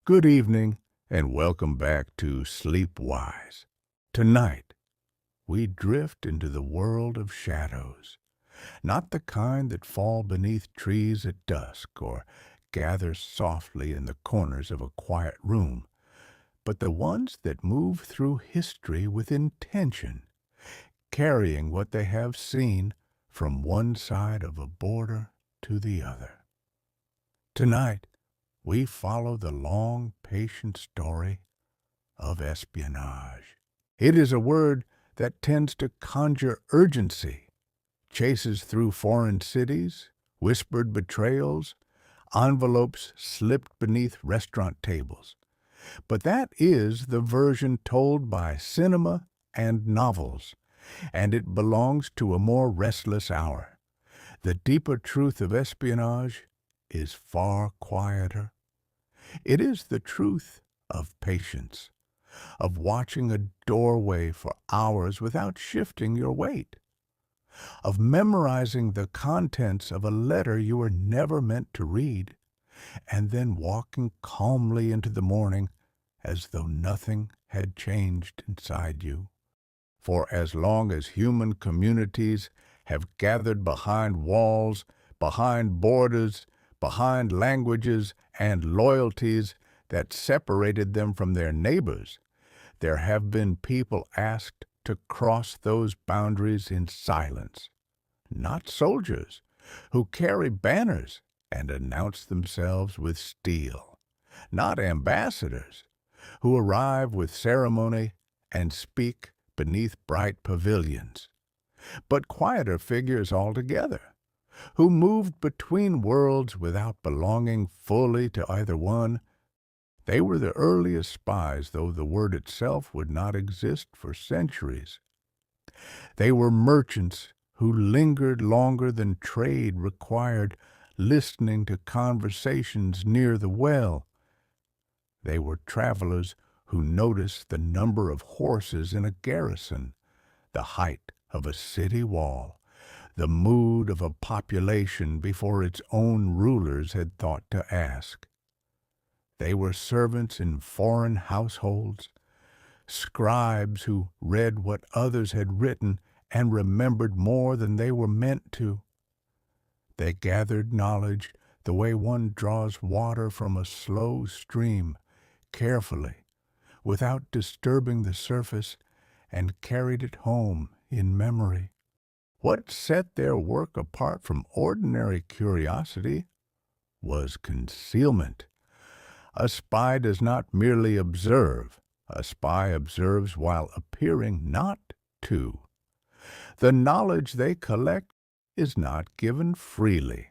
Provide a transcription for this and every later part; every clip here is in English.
Good evening, and welcome back to SleepWise. Tonight, we drift into the world of shadows, not the kind that fall beneath trees at dusk or gather softly in the corners of a quiet room, but the ones that move through history with intention, carrying what they have seen from one side of a border to the other. Tonight, we follow the long, patient story of espionage. It is a word that tends to conjure urgency, chases through foreign cities, whispered betrayals, envelopes slipped beneath restaurant tables. But that is the version told by cinema and novels, and it belongs to a more restless hour. The deeper truth of espionage is far quieter. It is the truth of patience, of watching a doorway for hours without shifting your weight, of memorizing the contents of a letter you were never meant to read, and then walking calmly into the morning as though nothing had changed inside you. For as long as human communities have gathered behind walls, behind borders, behind languages and loyalties that separated them from their neighbors, there have been people asked to cross those boundaries in silence. Not soldiers who carry banners and announce themselves with steel. Not ambassadors who arrive with ceremony and speak beneath bright pavilions. But quieter figures altogether, who moved between worlds without belonging fully to either one. They were the earliest spies, though the word itself would not exist for centuries. They were merchants who lingered longer than trade required, listening to conversations near the well. They were travelers who noticed the number of horses in a garrison, the height of a city wall, the mood of a population before its own rulers had thought to ask. They were servants in foreign households, scribes who read what others had written and remembered more than they were meant to. They gathered knowledge the way one draws water from a slow stream, carefully, without disturbing the surface, and carried it home in memory. What set their work apart from ordinary curiosity was concealment. A spy does not merely observe. A spy observes while appearing not to. The knowledge they collect is not given freely.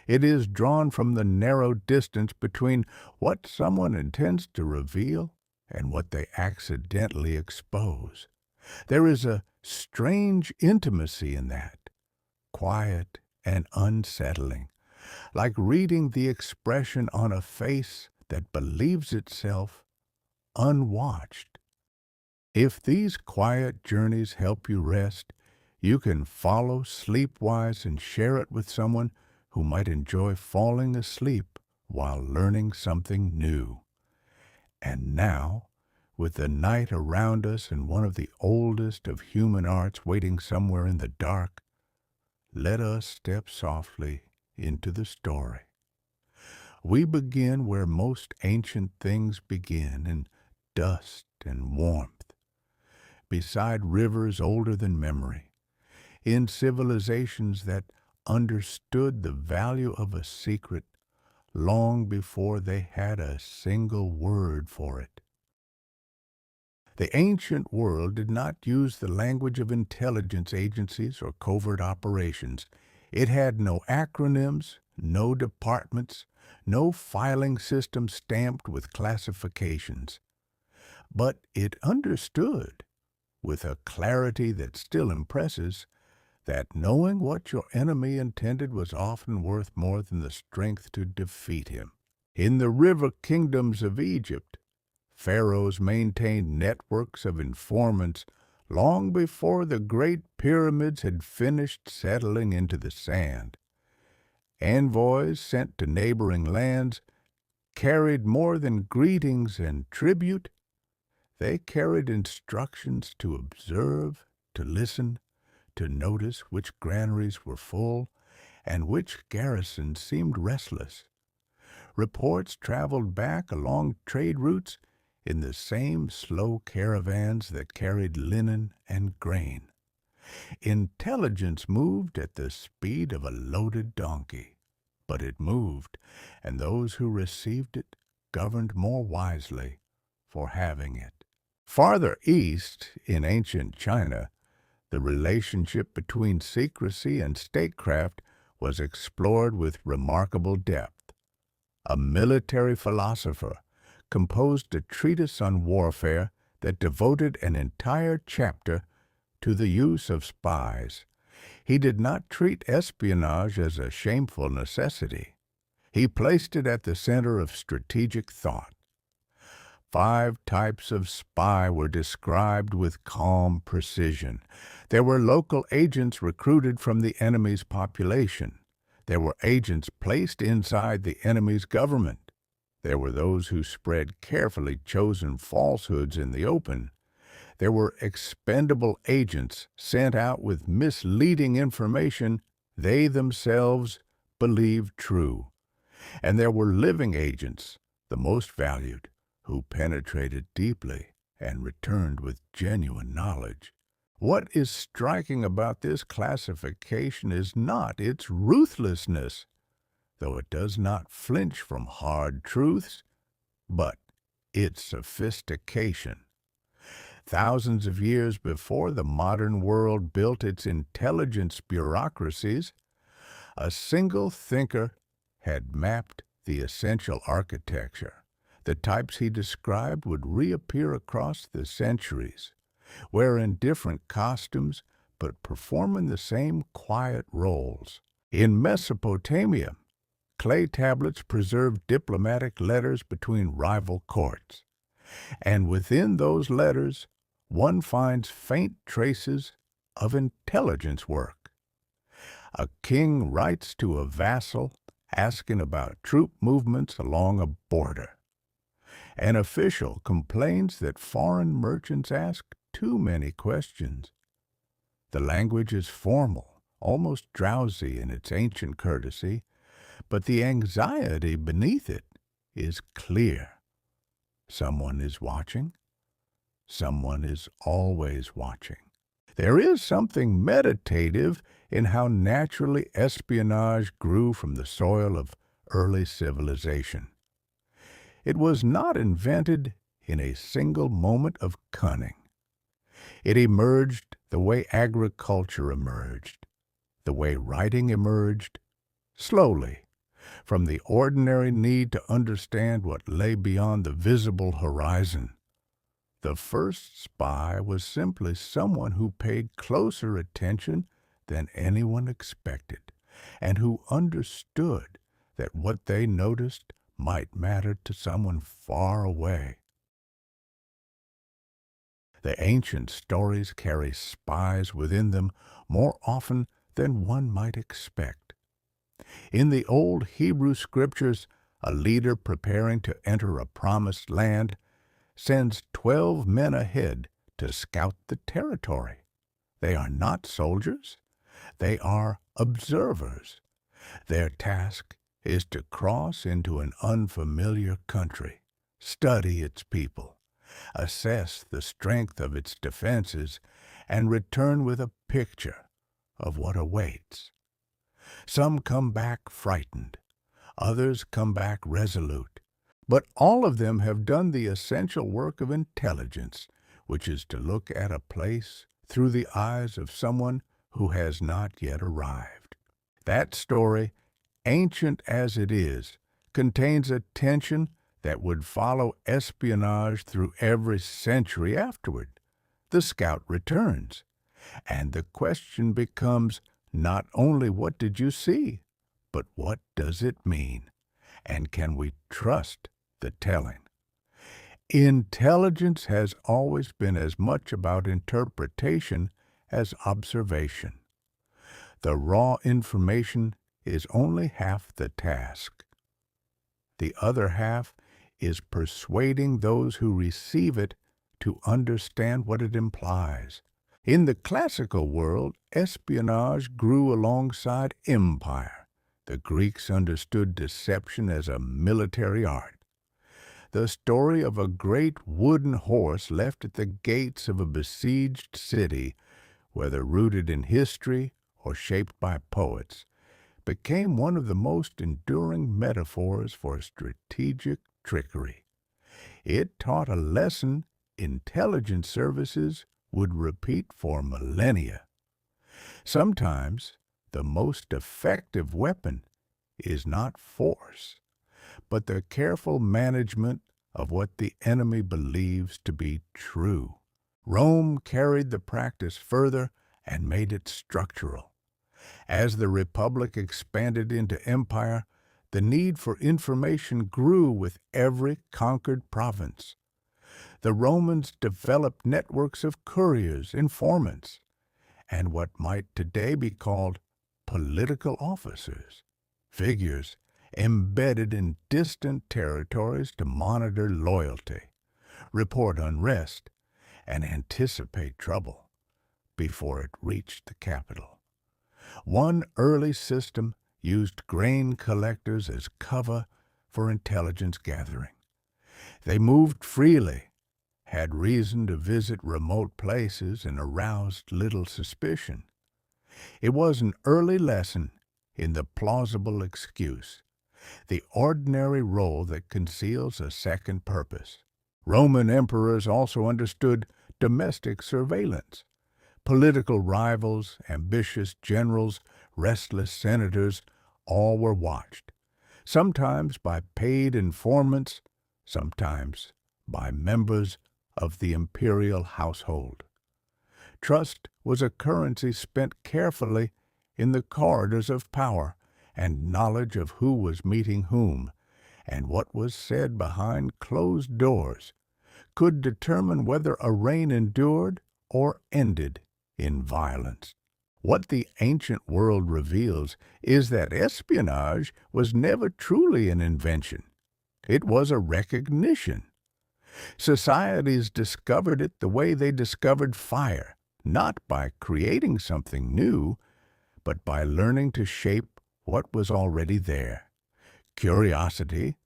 It is drawn from the narrow distance between what someone intends to reveal and what they accidentally expose. There is a strange intimacy in that, quiet and unsettling, like reading the expression on a face that believes itself unwatched. If these quiet journeys help you rest, you can follow SleepWise and share it with someone who might enjoy falling asleep while learning something new. And now, with the night around us and one of the oldest of human arts waiting somewhere in the dark, let us step softly into the story. We begin where most ancient things begin, in dust and warmth, beside rivers older than memory, in civilizations that understood the value of a secret long before they had a single word for it. The ancient world did not use the language of intelligence agencies or covert operations. It had no acronyms, no departments, no filing system stamped with classifications. But it understood, with a clarity that still impresses, that knowing what your enemy intended was often worth more than the strength to defeat him. In the river kingdoms of Egypt, pharaohs maintained networks of informants long before the great pyramids had finished settling into the sand. Envoys sent to neighboring lands carried more than greetings and tribute. They carried instructions to observe, to listen, to notice which granaries were full and which garrisons seemed restless. Reports traveled back along trade routes in the same slow caravans that carried linen and grain. Intelligence moved at the speed of a loaded donkey, but it moved, and those who received it governed more wisely for having it. Farther east, in ancient China, the relationship between secrecy and statecraft was explored with remarkable depth. A military philosopher composed a treatise on warfare that devoted an entire chapter to the use of spies. He did not treat espionage as a shameful necessity. He placed it at the center of strategic thought. 5 types of spy were described with calm precision. There were local agents recruited from the enemy's population. There were agents placed inside the enemy's government. There were those who spread carefully chosen falsehoods in the open. There were expendable agents sent out with misleading information they themselves believed true. And there were living agents, the most valued, who penetrated deeply and returned with genuine knowledge. What is striking about this classification is not its ruthlessness, though it does not flinch from hard truths, but its sophistication. Thousands of years before the modern world built its intelligence bureaucracies, a single thinker had mapped the essential architecture. The types he described would reappear across the centuries, wearing different costumes but performing the same quiet roles. In Mesopotamia, clay tablets preserved diplomatic letters between rival courts, and within those letters one finds faint traces of intelligence work. A king writes to a vassal asking about troop movements along a border. An official complains that foreign merchants ask too many questions. The language is formal, almost drowsy in its ancient courtesy, but the anxiety beneath it is clear. Someone is watching. Someone is always watching. There is something meditative in how naturally espionage grew from the soil of early civilization. It was not invented in a single moment of cunning. It emerged the way agriculture emerged, the way writing emerged, slowly, from the ordinary need to understand what lay beyond the visible horizon. The first spy was simply someone who paid closer attention than anyone expected, and who understood that what they noticed might matter to someone far away. The ancient stories carry spies within them more often than one might expect. In the old Hebrew scriptures, a leader preparing to enter a promised land sends 12 men ahead to scout the territory. They are not soldiers. They are observers. Their task is to cross into an unfamiliar country, study its people, assess the strength of its defenses, and return with a picture of what awaits. Some come back frightened. Others come back resolute. But all of them have done the essential work of intelligence, which is to look at a place through the eyes of someone who has not yet arrived. That story, ancient as it is, contains a tension that would follow espionage through every century afterward. The scout returns, and the question becomes not only what did you see, but what does it mean, and can we trust the telling? Intelligence has always been as much about interpretation as observation. The raw information is only half the task. The other half is persuading those who receive it to understand what it implies. In the classical world, espionage grew alongside empire. The Greeks understood deception as a military art. The story of a great wooden horse left at the gates of a besieged city, whether rooted in history or shaped by poets, became one of the most enduring metaphors for strategic trickery. It taught a lesson intelligence services would repeat for millennia. Sometimes the most effective weapon is not force, but the careful management of what the enemy believes to be true. Rome carried the practice further and made it structural. As the Republic expanded into empire, the need for information grew with every conquered province. The Romans developed networks of couriers, informants, and what might today be called political officers, figures embedded in distant territories to monitor loyalty, report unrest, and anticipate trouble before it reached the capital. One early system used grain collectors as cover for intelligence gathering. They moved freely, had reason to visit remote places, and aroused little suspicion. It was an early lesson in the plausible excuse, the ordinary role that conceals a second purpose. Roman emperors also understood domestic surveillance. Political rivals, ambitious generals, restless senators, all were watched, sometimes by paid informants, sometimes by members of the imperial household. Trust was a currency spent carefully in the corridors of power, and knowledge of who was meeting whom, and what was said behind closed doors, could determine whether a reign endured or ended in violence. What the ancient world reveals is that espionage was never truly an invention. It was a recognition. Societies discovered it the way they discovered fire, not by creating something new, but by learning to shape what was already there. Curiosity,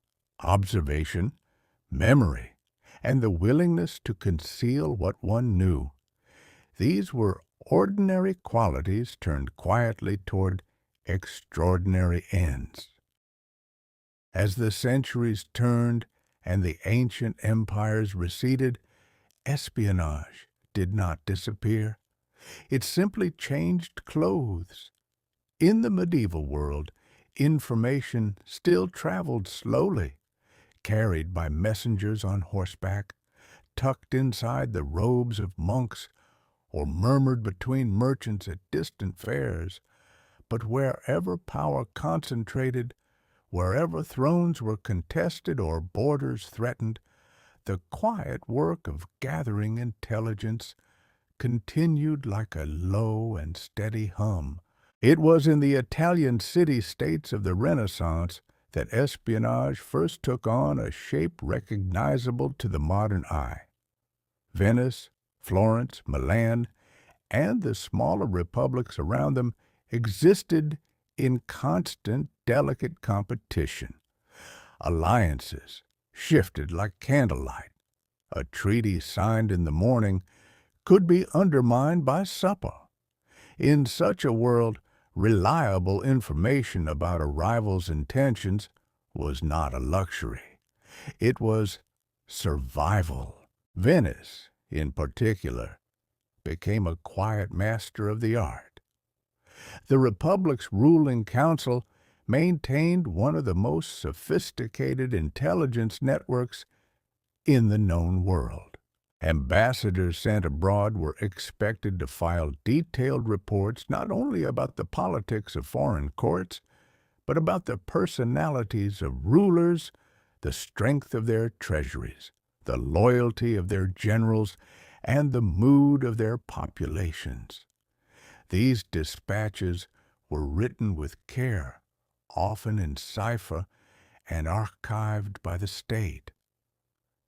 observation, memory, and the willingness to conceal what one knew. These were ordinary qualities turned quietly toward extraordinary ends. As the centuries turned and the ancient empires receded, espionage did not disappear. It simply changed clothes. In the medieval world, information still traveled slowly, carried by messengers on horseback, tucked inside the robes of monks, or murmured between merchants at distant fairs. But wherever power concentrated, wherever thrones were contested or borders threatened, the quiet work of gathering intelligence continued like a low and steady hum. It was in the Italian city-states of the Renaissance that espionage first took on a shape recognizable to the modern eye. Venice, Florence, Milan, and the smaller republics around them existed in constant, delicate competition. Alliances shifted like candlelight. A treaty signed in the morning could be undermined by supper. In such a world, reliable information about a rival's intentions was not a luxury. It was survival. Venice, in particular, became a quiet master of the art. The Republic's ruling council maintained one of the most sophisticated intelligence networks in the known world. Ambassadors sent abroad were expected to file detailed reports not only about the politics of foreign courts, but about the personalities of rulers, the strength of their treasuries, the loyalty of their generals, and the mood of their populations. These dispatches were written with care, often in cipher, and archived by the state.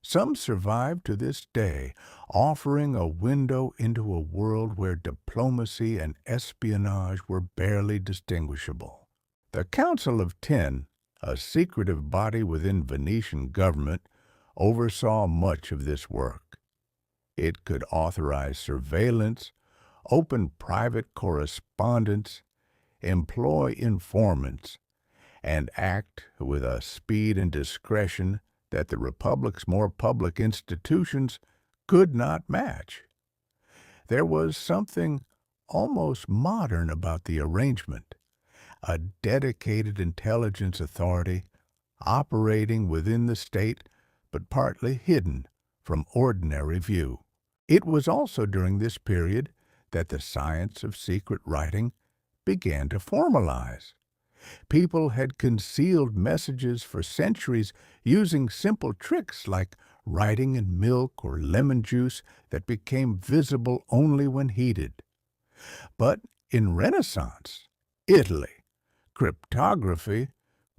Some survive to this day, offering a window into a world where diplomacy and espionage were barely distinguishable. The Council of Ten, a secretive body within Venetian government, oversaw much of this work. It could authorize surveillance, open private correspondence, employ informants, and act with a speed and discretion that the Republic's more public institutions could not match. There was something almost modern about the arrangement, a dedicated intelligence authority operating within the state but partly hidden from ordinary view. It was also during this period that the science of secret writing began to formalize. People had concealed messages for centuries using simple tricks like writing in milk or lemon juice that became visible only when heated. But in Renaissance Italy, cryptography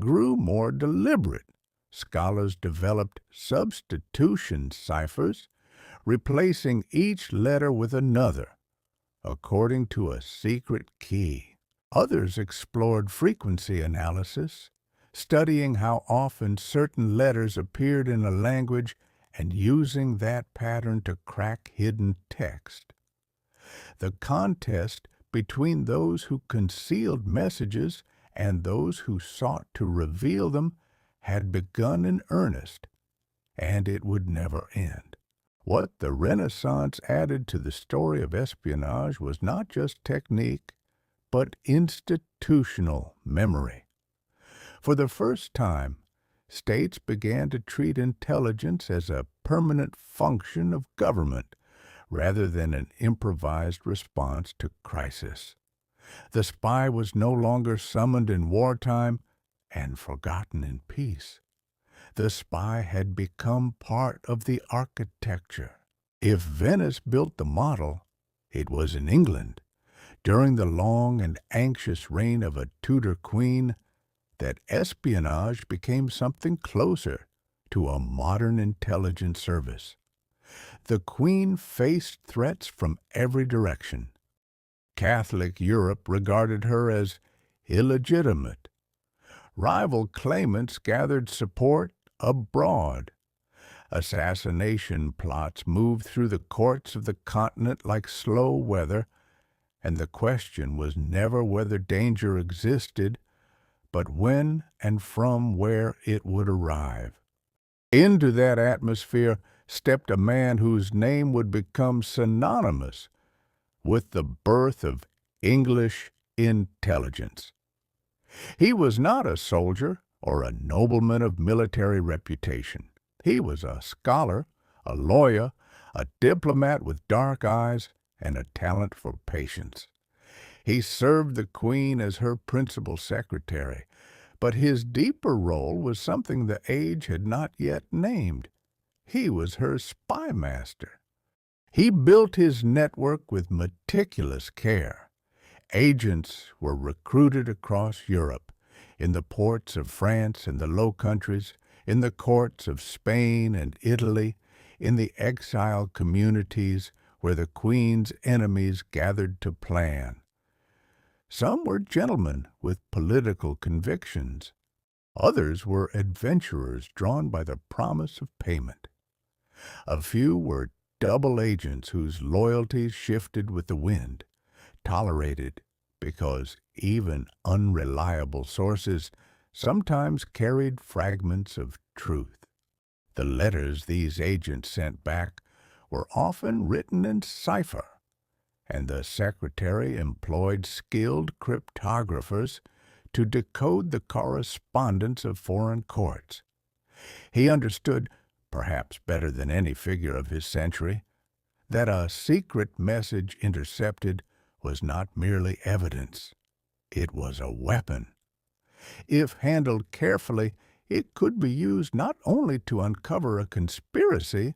grew more deliberate. Scholars developed substitution ciphers, replacing each letter with another, according to a secret key. Others explored frequency analysis, studying how often certain letters appeared in a language and using that pattern to crack hidden text. The contest between those who concealed messages and those who sought to reveal them had begun in earnest, and it would never end. What the Renaissance added to the story of espionage was not just technique, but institutional memory. For the first time, states began to treat intelligence as a permanent function of government rather than an improvised response to crisis. The spy was no longer summoned in wartime and forgotten in peace. The spy had become part of the architecture. If Venice built the model, it was in England, during the long and anxious reign of a Tudor queen, that espionage became something closer to a modern intelligence service. The queen faced threats from every direction. Catholic Europe regarded her as illegitimate. Rival claimants gathered support abroad. Assassination plots moved through the courts of the continent like slow weather, and the question was never whether danger existed, but when and from where it would arrive. Into that atmosphere stepped a man whose name would become synonymous with the birth of English intelligence. He was not a soldier or a nobleman of military reputation. He was a scholar, a lawyer, a diplomat with dark eyes, and a talent for patience. He served the Queen as her principal secretary, but his deeper role was something the age had not yet named. He was her spy master. He built his network with meticulous care. Agents were recruited across Europe, in the ports of France and the Low Countries, in the courts of Spain and Italy, in the exile communities where the Queen's enemies gathered to plan. Some were gentlemen with political convictions. Others were adventurers drawn by the promise of payment. A few were double agents whose loyalties shifted with the wind, tolerated because even unreliable sources sometimes carried fragments of truth. The letters these agents sent back were often written in cipher, and the secretary employed skilled cryptographers to decode the correspondence of foreign courts. He understood, perhaps better than any figure of his century, that a secret message intercepted was not merely evidence. It was a weapon. If handled carefully, it could be used not only to uncover a conspiracy,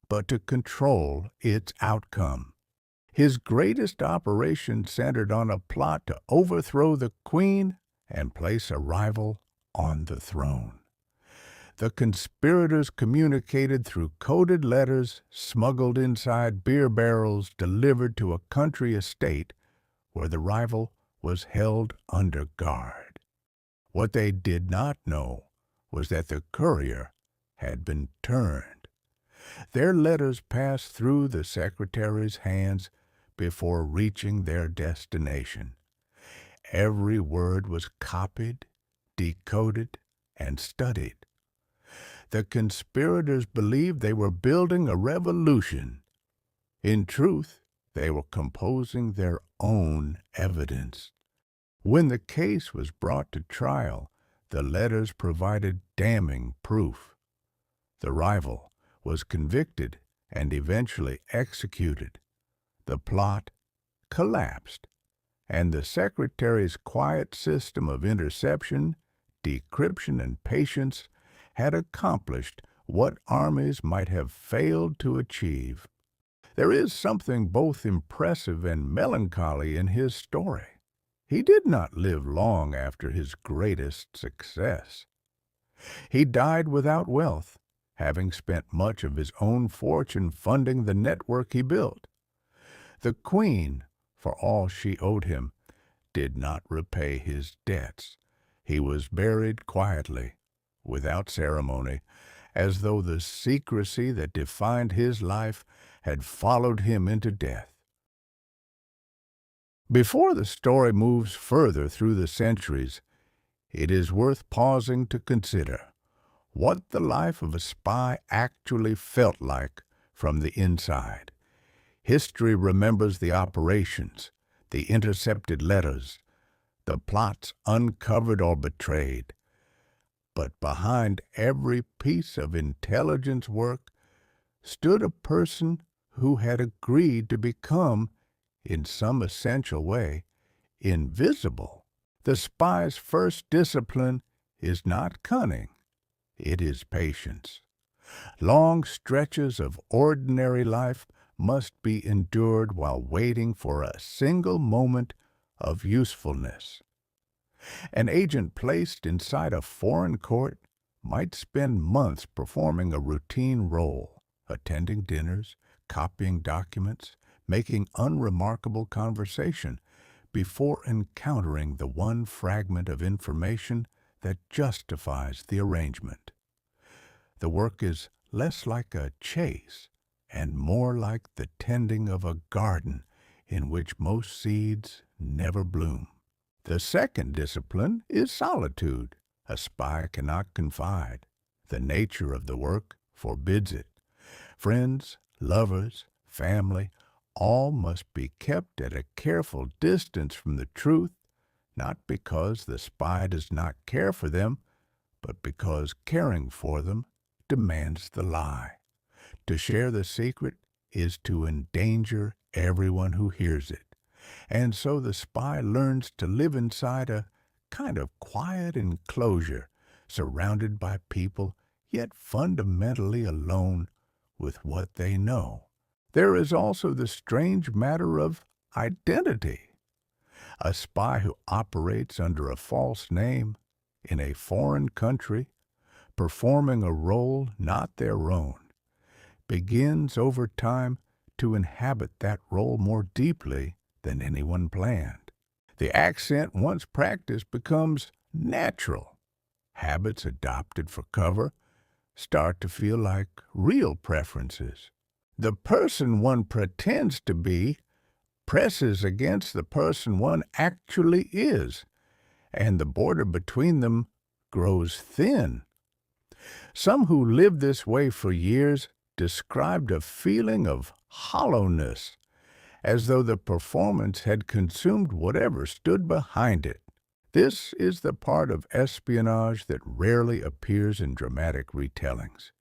but to control its outcome. His greatest operation centered on a plot to overthrow the Queen and place a rival on the throne. The conspirators communicated through coded letters smuggled inside beer barrels delivered to a country estate where the rival was held under guard. What they did not know was that the courier had been turned. Their letters passed through the secretary's hands before reaching their destination. Every word was copied, decoded, and studied. The conspirators believed they were building a revolution. In truth, they were composing their own evidence. When the case was brought to trial, the letters provided damning proof. The rival was convicted and eventually executed. The plot collapsed, and the secretary's quiet system of interception, decryption, and patience had accomplished what armies might have failed to achieve. There is something both impressive and melancholy in his story. He did not live long after his greatest success. He died without wealth, having spent much of his own fortune funding the network he built. The Queen, for all she owed him, did not repay his debts. He was buried quietly, without ceremony, as though the secrecy that defined his life had followed him into death. Before the story moves further through the centuries, it is worth pausing to consider what the life of a spy actually felt like from the inside. History remembers the operations, the intercepted letters, the plots uncovered or betrayed. But behind every piece of intelligence work stood a person who had agreed to become, in some essential way, invisible. The spy's first discipline is not cunning, it is patience. Long stretches of ordinary life must be endured while waiting for a single moment of usefulness. An agent placed inside a foreign court might spend months performing a routine role, attending dinners, copying documents, making unremarkable conversation, before encountering the one fragment of information that justifies the arrangement. The work is less like a chase and more like the tending of a garden in which most seeds never bloom. The second discipline is solitude. A spy cannot confide. The nature of the work forbids it. Friends, lovers, family, all must be kept at a careful distance from the truth, not because the spy does not care for them, but because caring for them demands the lie. To share the secret is to endanger everyone who hears it. And so the spy learns to live inside a kind of quiet enclosure, surrounded by people, yet fundamentally alone with what they know. There is also the strange matter of identity. A spy who operates under a false name in a foreign country, performing a role not their own, begins over time to inhabit that role more deeply than anyone planned. The accent once practiced becomes natural. Habits adopted for cover start to feel like real preferences. The person one pretends to be presses against the person one actually is, and the border between them grows thin. Some who lived this way for years described a feeling of hollowness, as though the performance had consumed whatever stood behind it. This is the part of espionage that rarely appears in dramatic retellings.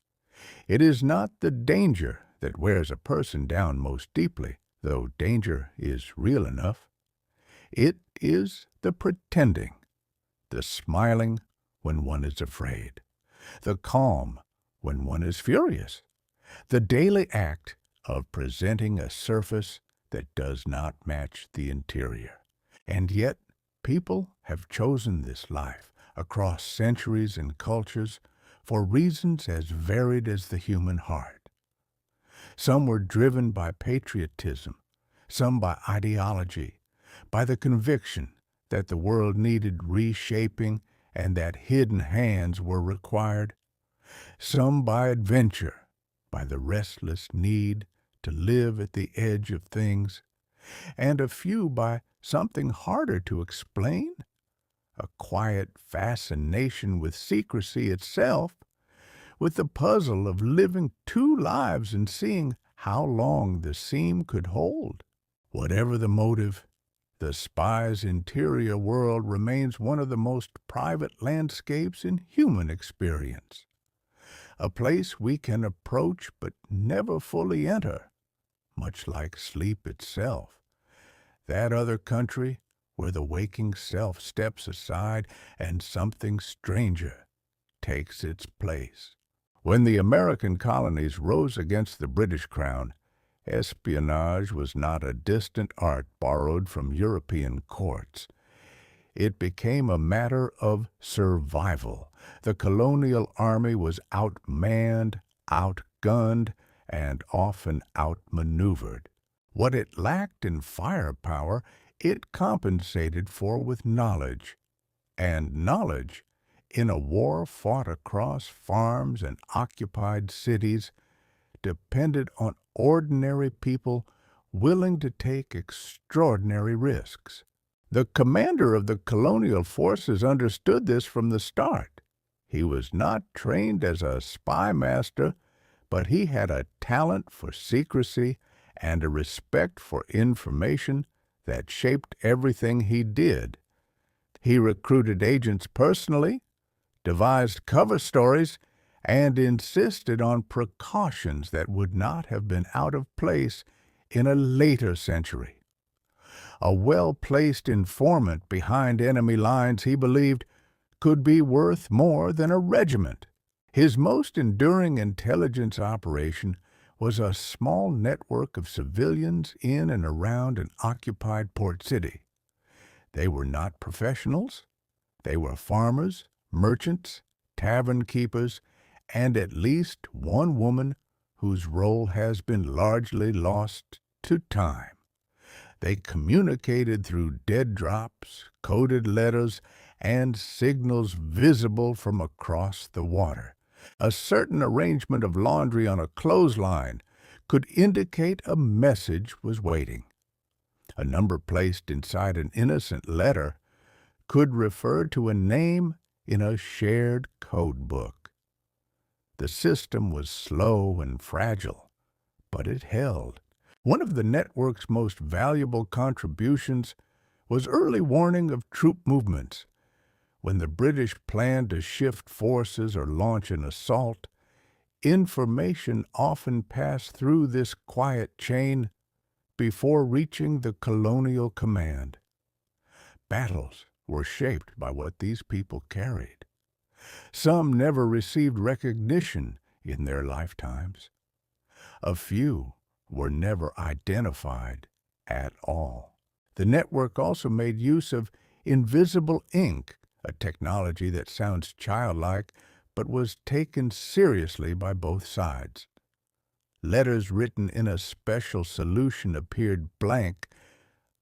It is not the danger that wears a person down most deeply, though danger is real enough. It is the pretending, the smiling when one is afraid, the calm when one is furious, the daily act of presenting a surface that does not match the interior. And yet, people have chosen this life across centuries and cultures for reasons as varied as the human heart. Some were driven by patriotism, some by ideology, by the conviction that the world needed reshaping and that hidden hands were required, some by adventure, by the restless need to live at the edge of things, and a few by something harder to explain, a quiet fascination with secrecy itself, with the puzzle of living two lives and seeing how long the seam could hold. Whatever the motive, the Spies' interior world remains one of the most private landscapes in human experience, a place we can approach but never fully enter, much like sleep itself, that other country where the waking self steps aside and something stranger takes its place. When the American colonies rose against the British crown, espionage was not a distant art borrowed from European courts. It became a matter of survival. The colonial army was outmanned, outgunned, and often outmaneuvered. What it lacked in firepower, it compensated for with knowledge. And knowledge, in a war fought across farms and occupied cities, depended on ordinary people willing to take extraordinary risks. The commander of the colonial forces understood this from the start. He was not trained as a spy master, but he had a talent for secrecy and a respect for information that shaped everything he did. He recruited agents personally, devised cover stories, and insisted on precautions that would not have been out of place in a later century. A well-placed informant behind enemy lines, he believed, could be worth more than a regiment. His most enduring intelligence operation was a small network of civilians in and around an occupied port city. They were not professionals. They were farmers, merchants, tavern keepers, and at least one woman whose role has been largely lost to time. They communicated through dead drops, coded letters, and signals visible from across the water. A certain arrangement of laundry on a clothesline could indicate a message was waiting. A number placed inside an innocent letter could refer to a name in a shared code book. The system was slow and fragile, but it held. One of the network's most valuable contributions was early warning of troop movements. When the British planned to shift forces or launch an assault, information often passed through this quiet chain before reaching the colonial command. Battles were shaped by what these people carried. Some never received recognition in their lifetimes. A few were never identified at all. The network also made use of invisible ink, a technology that sounds childlike but was taken seriously by both sides. Letters written in a special solution appeared blank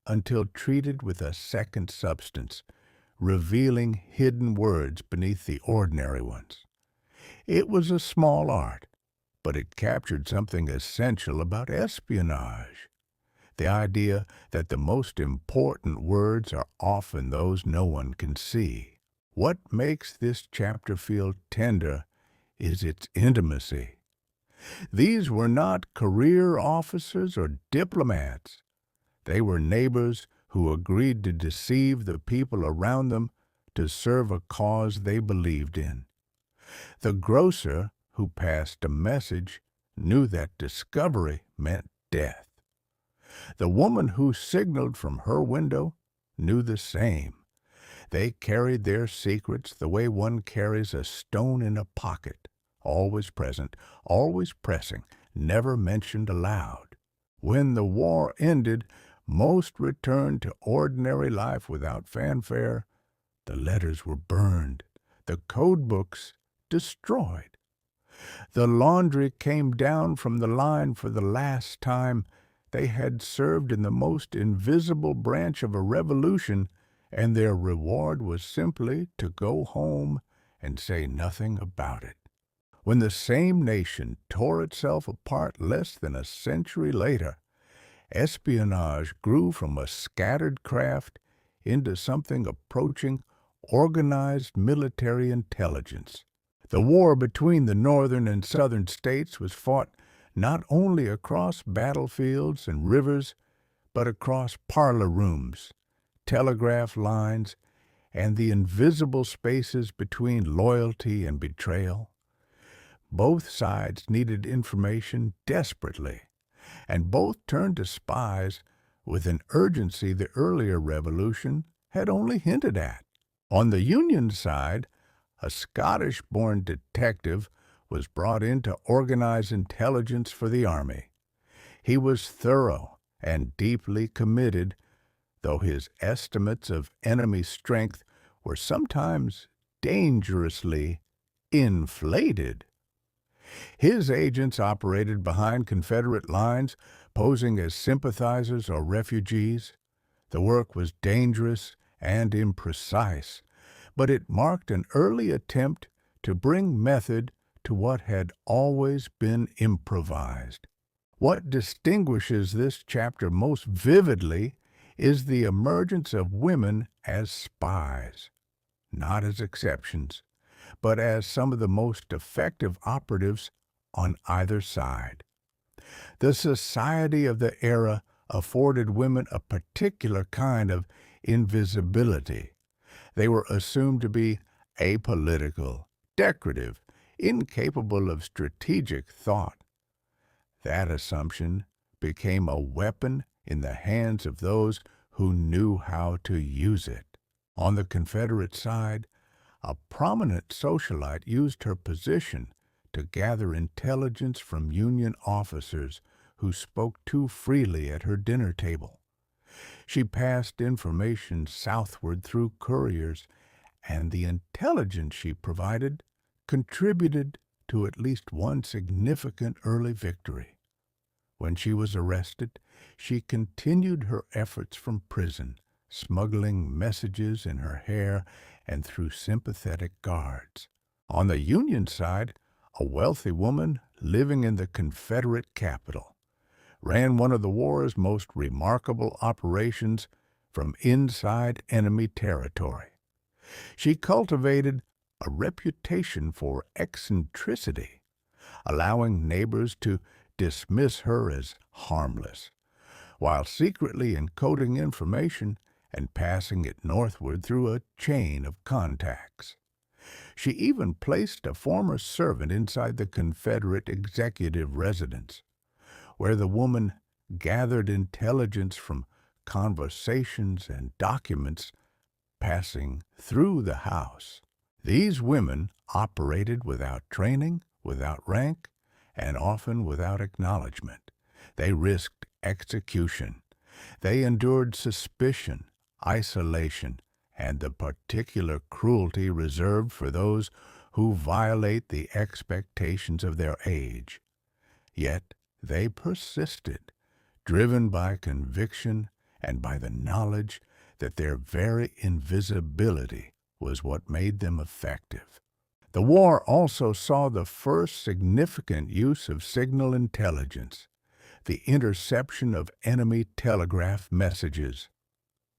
until treated with a second substance, revealing hidden words beneath the ordinary ones. It was a small art, but it captured something essential about espionage. The idea that the most important words are often those no one can see. What makes this chapter feel tender is its intimacy. These were not career officers or diplomats. They were neighbors who agreed to deceive the people around them to serve a cause they believed in. The grocer who passed a message knew that discovery meant death. The woman who signaled from her window knew the same. They carried their secrets the way one carries a stone in a pocket, always present, always pressing, never mentioned aloud. When the war ended, most returned to ordinary life without fanfare. The letters were burned, the code books destroyed. The laundry came down from the line for the last time. They had served in the most invisible branch of a revolution, and their reward was simply to go home and say nothing about it. When the same nation tore itself apart less than a century later, espionage grew from a scattered craft into something approaching organized military intelligence. The war between the northern and southern states was fought not only across battlefields and rivers, but across parlor rooms, telegraph lines, and the invisible spaces between loyalty and betrayal. Both sides needed information desperately, and both turned to spies with an urgency the earlier revolution had only hinted at. On the Union side, a Scottish-born detective was brought in to organize intelligence for the army. He was thorough and deeply committed, though his estimates of enemy strength were sometimes dangerously inflated. His agents operated behind Confederate lines, posing as sympathizers or refugees. The work was dangerous and imprecise, but it marked an early attempt to bring method to what had always been improvised. What distinguishes this chapter most vividly is the emergence of women as spies, not as exceptions, but as some of the most effective operatives on either side. The society of the era afforded women a particular kind of invisibility. They were assumed to be apolitical, decorative, incapable of strategic thought. That assumption became a weapon in the hands of those who knew how to use it. On the Confederate side, a prominent socialite used her position to gather intelligence from Union officers who spoke too freely at her dinner table. She passed information southward through couriers, and the intelligence she provided contributed to at least one significant early victory. When she was arrested, she continued her efforts from prison, smuggling messages in her hair and through sympathetic guards. On the Union side, a wealthy woman living in the Confederate capital ran one of the war's most remarkable operations from inside enemy territory. She cultivated a reputation for eccentricity, allowing neighbors to dismiss her as harmless, while secretly encoding information and passing it northward through a chain of contacts. She even placed a former servant inside the Confederate executive residence, where the woman gathered intelligence from conversations and documents passing through the house. These women operated without training, without rank, and often without acknowledgement. They risked execution. They endured suspicion, isolation, and the particular cruelty reserved for those who violate the expectations of their age. Yet they persisted, driven by conviction and by the knowledge that their very invisibility was what made them effective. The war also saw the first significant use of signal intelligence, the interception of enemy telegraph messages.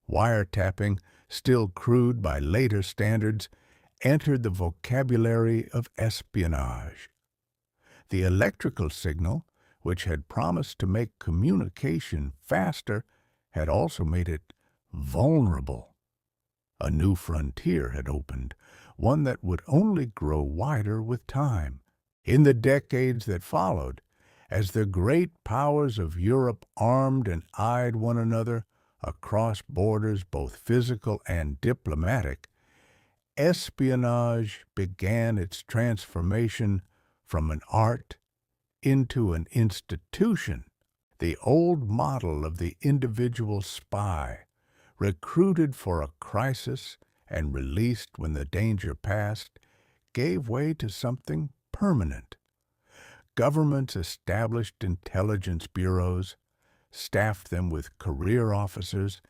Wiretapping, still crude by later standards, entered the vocabulary of espionage. The electrical signal, which had promised to make communication faster, had also made it vulnerable. A new frontier had opened, one that would only grow wider with time. In the decades that followed, as the great powers of Europe armed and eyed one another across borders both physical and diplomatic, espionage began its transformation from an art into an institution. The old model of the individual spy, recruited for a crisis and released when the danger passed, gave way to something permanent. Governments established intelligence bureaus, staffed them with career officers,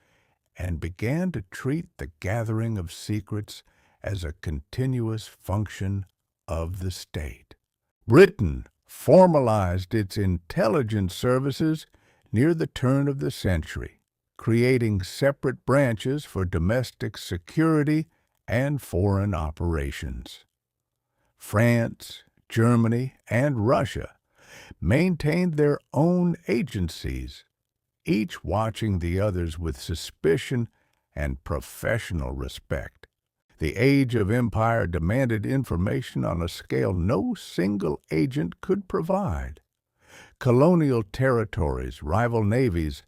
and began to treat the gathering of secrets as a continuous function of the state. Britain formalized its intelligence services near the turn of the century, creating separate branches for domestic security and foreign operations. France, Germany, and Russia maintained their own agencies, each watching the others with suspicion and professional respect. The age of empire demanded information on a scale no single agent could provide. Colonial territories, rival navies,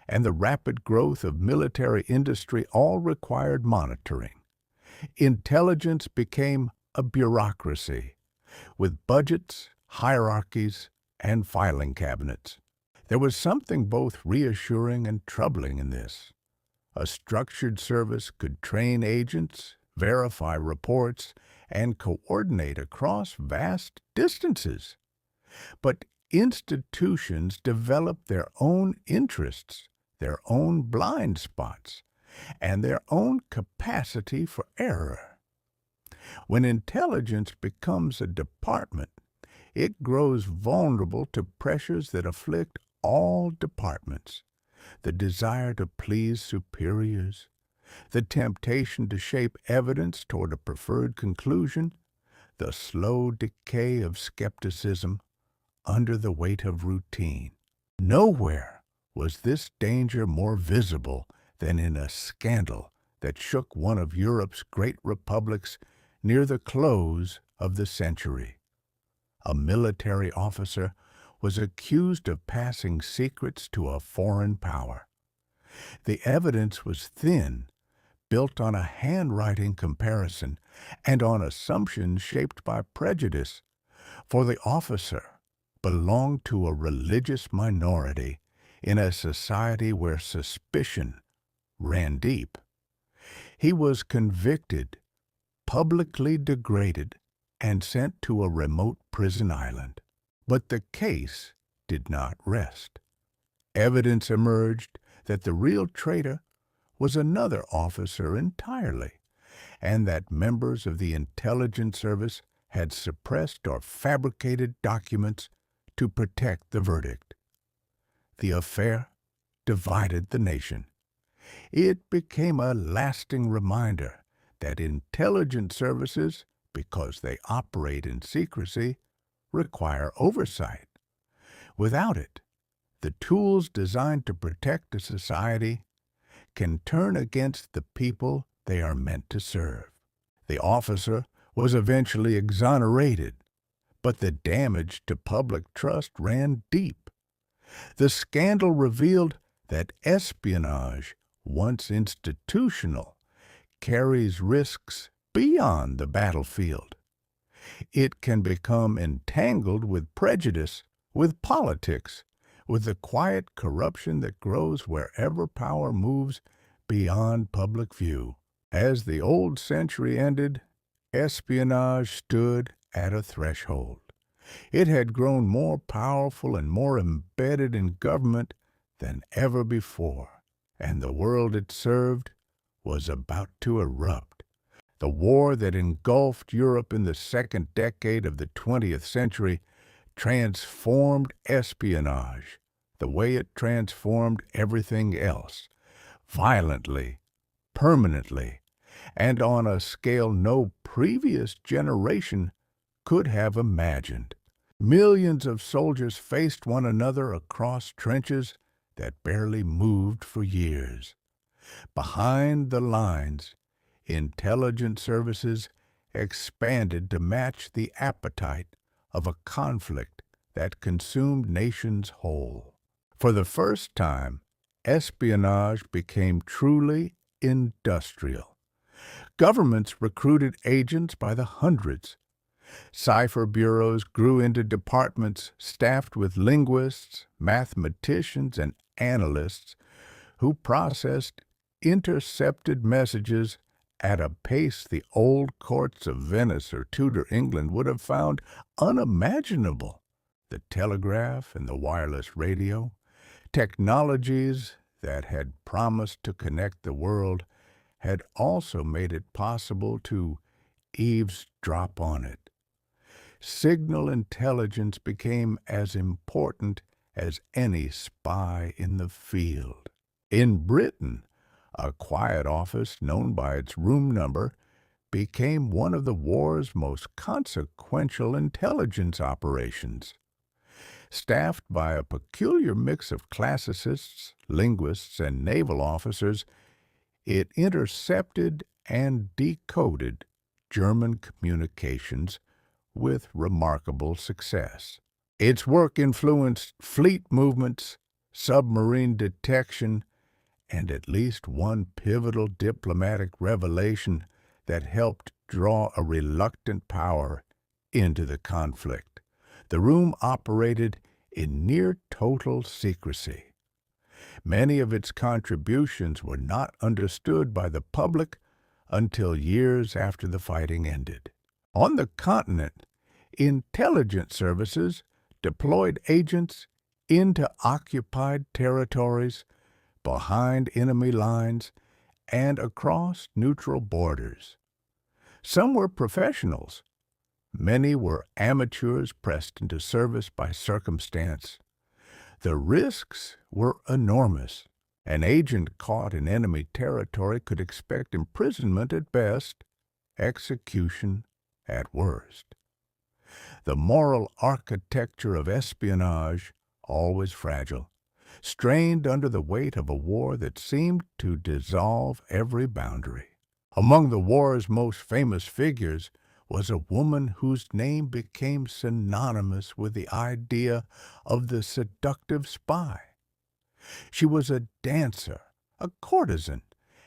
and the rapid growth of military industry all required monitoring. Intelligence became a bureaucracy, with budgets, hierarchies, and filing cabinets. There was something both reassuring and troubling in this. A structured service could train agents, verify reports, and coordinate across vast distances. But institutions developed their own interests, their own blind spots, and their own capacity for error. When intelligence becomes a department, it grows vulnerable to pressures that afflict all departments: the desire to please superiors, the temptation to shape evidence toward a preferred conclusion, the slow decay of skepticism under the weight of routine. Nowhere was this danger more visible than in a scandal that shook one of Europe's great republics near the close of the century. A military officer was accused of passing secrets to a foreign power. The evidence was thin, built on a handwriting comparison and on assumptions shaped by prejudice, for the officer belonged to a religious minority in a society where suspicion ran deep. He was convicted, publicly degraded, and sent to a remote prison island. But the case did not rest. Evidence emerged that the real traitor was another officer entirely, and that members of the intelligence service had suppressed or fabricated documents to protect the verdict. The affair divided the nation. It became a lasting reminder that intelligence services, because they operate in secrecy, require oversight. Without it, the tools designed to protect a society can turn against the people they are meant to serve. The officer was eventually exonerated, but the damage to public trust ran deep. The scandal revealed that espionage, once institutional, carries risks beyond the battlefield. It can become entangled with prejudice, with politics, with the quiet corruption that grows wherever power moves beyond public view. As the old century ended, espionage stood at a threshold. It had grown more powerful and more embedded in government than ever before, and the world it served was about to erupt. The war that engulfed Europe in the second decade of the 20th century transformed espionage the way it transformed everything else, violently, permanently, and on a scale no previous generation could have imagined. Millions of soldiers faced one another across trenches that barely moved for years. Behind the lines, intelligence services expanded to match the appetite of a conflict that consumed nations whole. For the first time, espionage became truly industrial. Governments recruited agents by the hundreds. Cipher bureaus grew into departments staffed with linguists, mathematicians, and analysts who processed intercepted messages at a pace the old courts of Venice or Tudor England would have found unimaginable. The telegraph and the wireless radio, technologies that had promised to connect the world, had also made it possible to eavesdrop on it. Signal intelligence became as important as any spy in the field. In Britain, a quiet office known by its room number became one of the war's most consequential intelligence operations. Staffed by a peculiar mix of classicists, linguists, and naval officers, it intercepted and decoded German communications with remarkable success. Its work influenced fleet movements, submarine detection, and at least one pivotal diplomatic revelation that helped draw a reluctant power into the conflict. The room operated in near total secrecy. Many of its contributions were not understood by the public until years after the fighting ended. On the continent, intelligence services deployed agents into occupied territories, behind enemy lines, and across neutral borders. Some were professionals. Many were amateurs pressed into service by circumstance. The risks were enormous. An agent caught in enemy territory could expect imprisonment at best, execution at worst. The moral architecture of espionage, always fragile, strained under the weight of a war that seemed to dissolve every boundary. Among the war's most famous figures was a woman whose name became synonymous with the idea of the seductive spy. She was a dancer, a courtesan,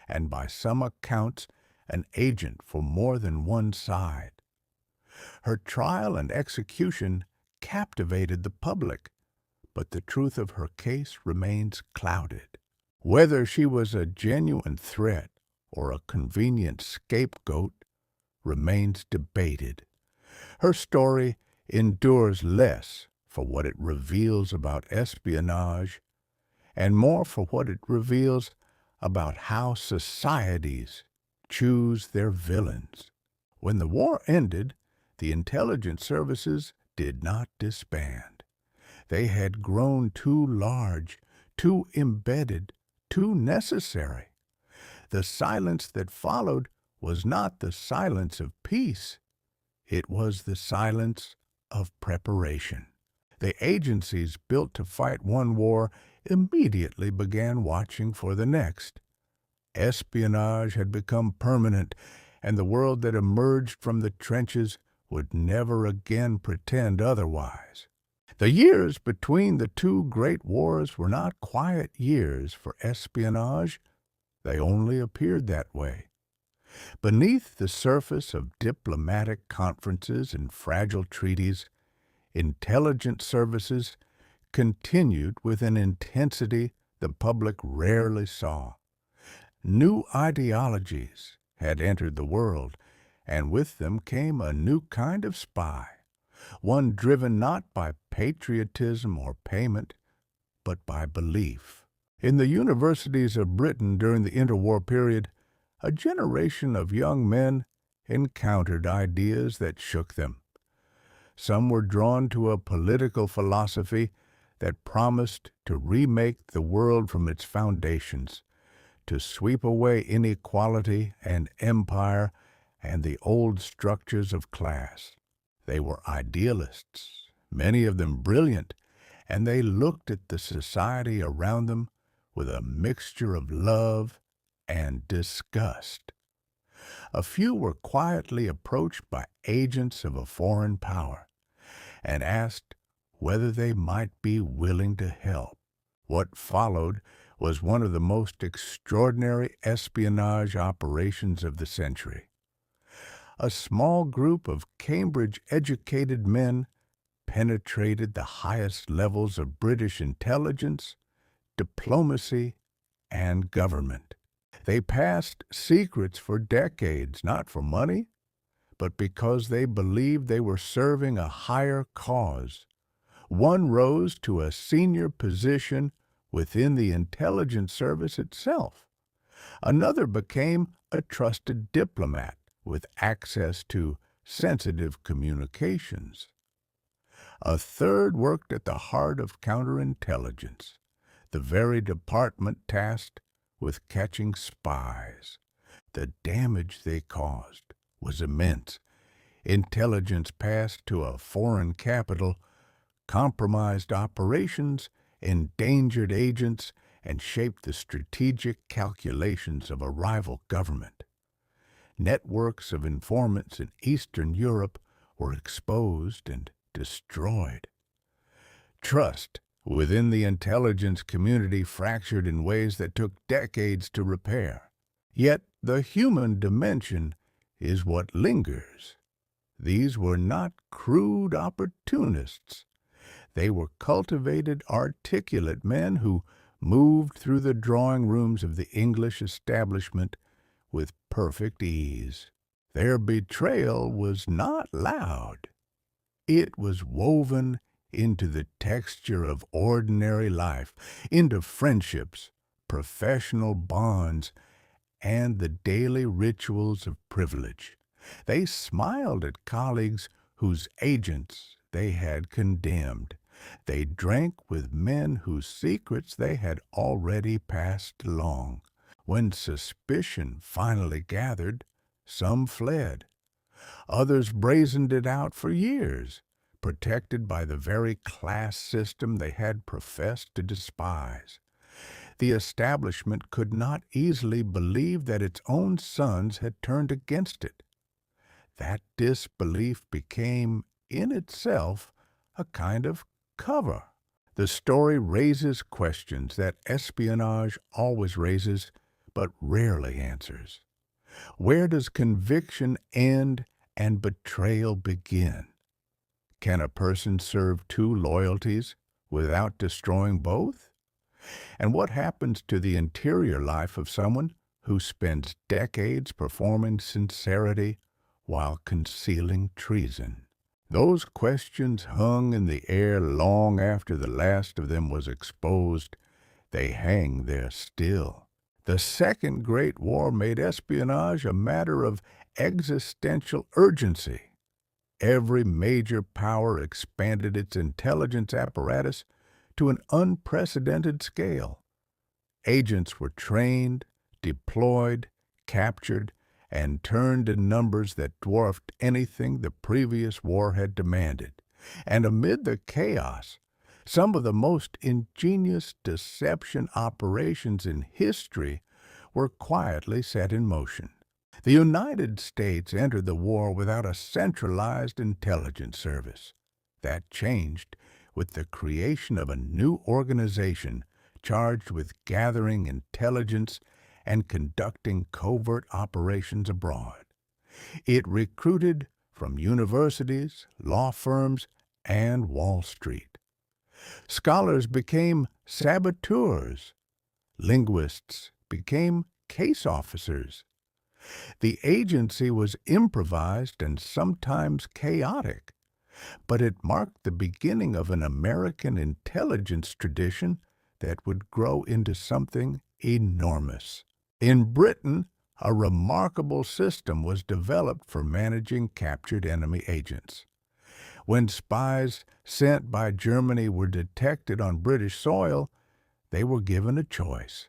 and by some accounts an agent for more than one side. Her trial and execution captivated the public, but the truth of her case remains clouded. Whether she was a genuine threat or a convenient scapegoat remains debated. Her story endures less for what it reveals about espionage and more for what it reveals about how societies choose their villains. When the war ended, the intelligence services did not disband. They had grown too large, too embedded, too necessary. The silence that followed was not the silence of peace. It was the silence of preparation. The agencies built to fight one war immediately began watching for the next. Espionage had become permanent, and the world that emerged from the trenches would never again pretend otherwise. The years between the two great wars were not quiet years for espionage. They only appeared that way. Beneath the surface of diplomatic conferences and fragile treaties, intelligence services continued with an intensity the public rarely saw. New ideologies had entered the world, and with them came a new kind of spy, one driven not by patriotism or payment, but by belief. In the universities of Britain during the interwar period, a generation of young men encountered ideas that shook them. Some were drawn to a political philosophy that promised to remake the world from its foundations, to sweep away inequality and empire and the old structures of class. They were idealists, many of them brilliant, and they looked at the society around them with a mixture of love and disgust. A few were quietly approached by agents of a foreign power and asked whether they might be willing to help. What followed was one of the most extraordinary espionage operations of the century. A small group of Cambridge-educated men penetrated the highest levels of British intelligence, diplomacy, and government. They passed secrets for decades, not for money, but because they believed they were serving a higher cause. One rose to a senior position within the intelligence service itself. Another became a trusted diplomat with access to sensitive communications. A third worked at the heart of counterintelligence, the very department tasked with catching spies. The damage they caused was immense. Intelligence passed to a foreign capital, compromised operations, endangered agents, and shaped the strategic calculations of a rival government. Networks of informants in Eastern Europe were exposed and destroyed. Trust within the intelligence community fractured in ways that took decades to repair. Yet the human dimension is what lingers. These were not crude opportunists. They were cultivated, articulate men who moved through the drawing rooms of the English establishment with perfect ease. Their betrayal was not loud. It was woven into the texture of ordinary life, into friendships, professional bonds, and the daily rituals of privilege. They smiled at colleagues whose agents they had condemned. They drank with men whose secrets they had already passed along. When suspicion finally gathered, some fled. Others brazened it out for years, protected by the very class system they had professed to despise. The establishment could not easily believe that its own sons had turned against it. That disbelief became, in itself, a kind of cover. The story raises questions that espionage always raises, but rarely answers. Where does conviction end and betrayal begin? Can a person serve two loyalties without destroying both? And what happens to the interior life of someone who spends decades performing sincerity while concealing treason? Those questions hung in the air long after the last of them was exposed. They hang there still. The Second Great War made espionage a matter of existential urgency. Every major power expanded its intelligence apparatus to an unprecedented scale. Agents were trained, deployed, captured, and turned in numbers that dwarfed anything the previous war had demanded. And amid the chaos, some of the most ingenious deception operations in history were quietly set in motion. The United States entered the war without a centralized intelligence service. That changed with the creation of a new organization charged with gathering intelligence and conducting covert operations abroad. It recruited from universities, law firms, and Wall Street. Scholars became saboteurs. Linguists became case officers. The agency was improvised and sometimes chaotic, but it marked the beginning of an American intelligence tradition that would grow into something enormous. In Britain, a remarkable system was developed for managing captured enemy agents. When spies sent by Germany were detected on British soil, they were given a choice: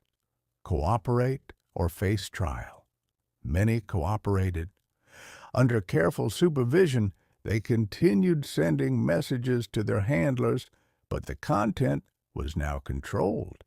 cooperate or face trial. Many cooperated. Under careful supervision, they continued sending messages to their handlers, but the content was now controlled.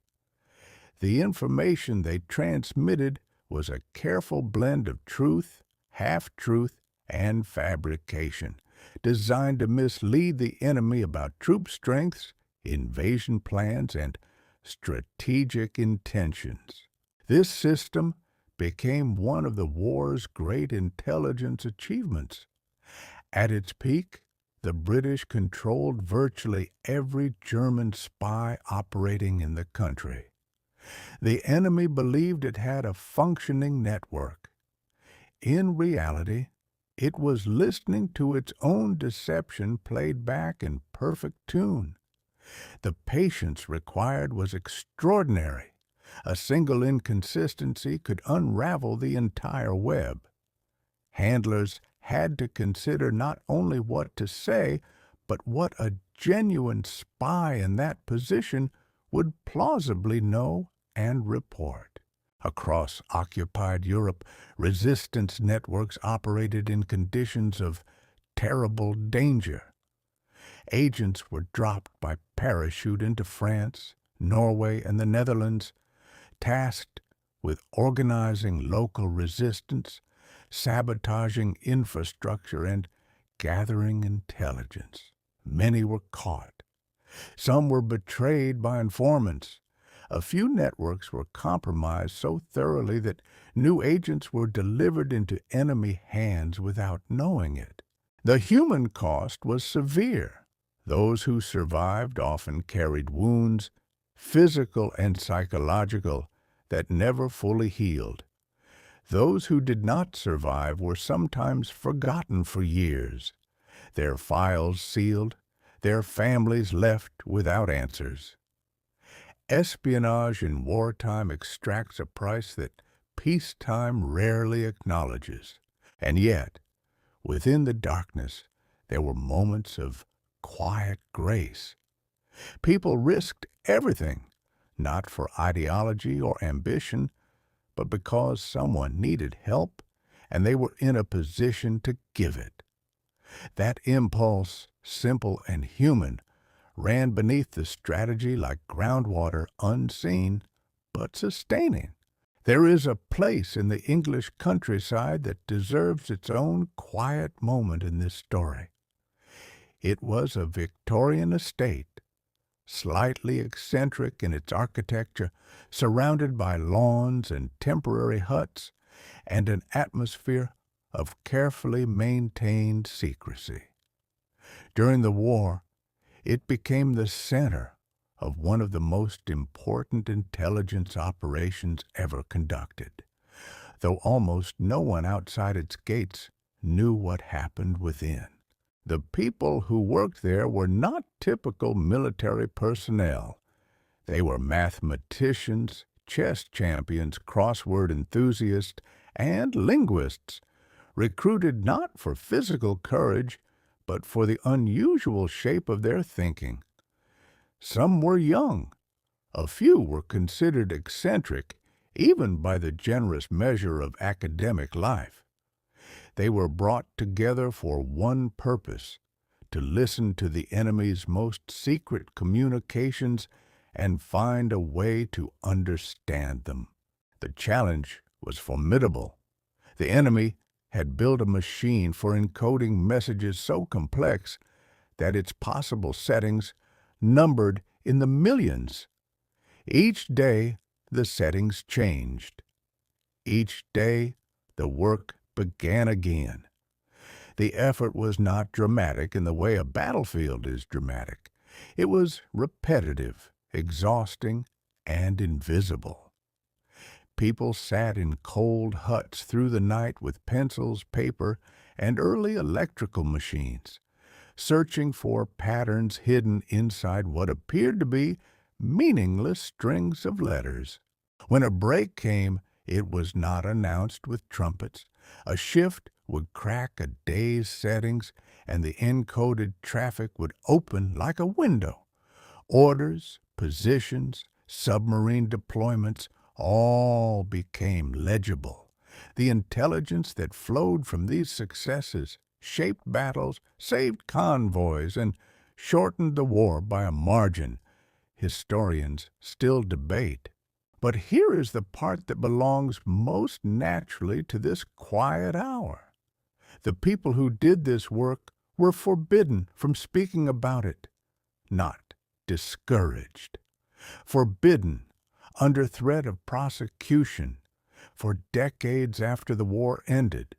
The information they transmitted was a careful blend of truth, half-truth, and fabrication, designed to mislead the enemy about troop strengths, invasion plans, and strategic intentions. This system became one of the war's great intelligence achievements. At its peak, the British controlled virtually every German spy operating in the country. The enemy believed it had a functioning network. In reality, it was listening to its own deception played back in perfect tune. The patience required was extraordinary. A single inconsistency could unravel the entire web. Handlers had to consider not only what to say, but what a genuine spy in that position would plausibly know and report. Across occupied Europe, resistance networks operated in conditions of terrible danger. Agents were dropped by parachute into France, Norway, and the Netherlands, tasked with organizing local resistance, sabotaging infrastructure, and gathering intelligence. Many were caught. Some were betrayed by informants. A few networks were compromised so thoroughly that new agents were delivered into enemy hands without knowing it. The human cost was severe. Those who survived often carried wounds, physical and psychological, that never fully healed. Those who did not survive were sometimes forgotten for years, their files sealed, their families left without answers. Espionage in wartime extracts a price that peacetime rarely acknowledges. And yet, within the darkness, there were moments of quiet grace. People risked everything, not for ideology or ambition, but because someone needed help and they were in a position to give it. That impulse, simple and human, ran beneath the strategy like groundwater, unseen but sustaining. There is a place in the English countryside that deserves its own quiet moment in this story. It was a Victorian estate, slightly eccentric in its architecture, surrounded by lawns and temporary huts, and an atmosphere of carefully maintained secrecy. During the war, it became the center of one of the most important intelligence operations ever conducted, though almost no one outside its gates knew what happened within. The people who worked there were not typical military personnel. They were mathematicians, chess champions, crossword enthusiasts, and linguists, recruited not for physical courage, but for the unusual shape of their thinking. Some were young. A few were considered eccentric, even by the generous measure of academic life. They were brought together for one purpose: to listen to the enemy's most secret communications and find a way to understand them. The challenge was formidable. The enemy had built a machine for encoding messages so complex that its possible settings numbered in the millions. Each day, the settings changed. Each day, the work began again. The effort was not dramatic in the way a battlefield is dramatic. It was repetitive, exhausting, and invisible. People sat in cold huts through the night with pencils, paper, and early electrical machines, searching for patterns hidden inside what appeared to be meaningless strings of letters. When a break came, it was not announced with trumpets. A shift would crack a day's settings, and the encoded traffic would open like a window. Orders, positions, submarine deployments, all became legible. The intelligence that flowed from these successes shaped battles, saved convoys, and shortened the war by a margin historians still debate. But here is the part that belongs most naturally to this quiet hour. The people who did this work were forbidden from speaking about it, not discouraged. Forbidden, under threat of prosecution, for decades after the war ended.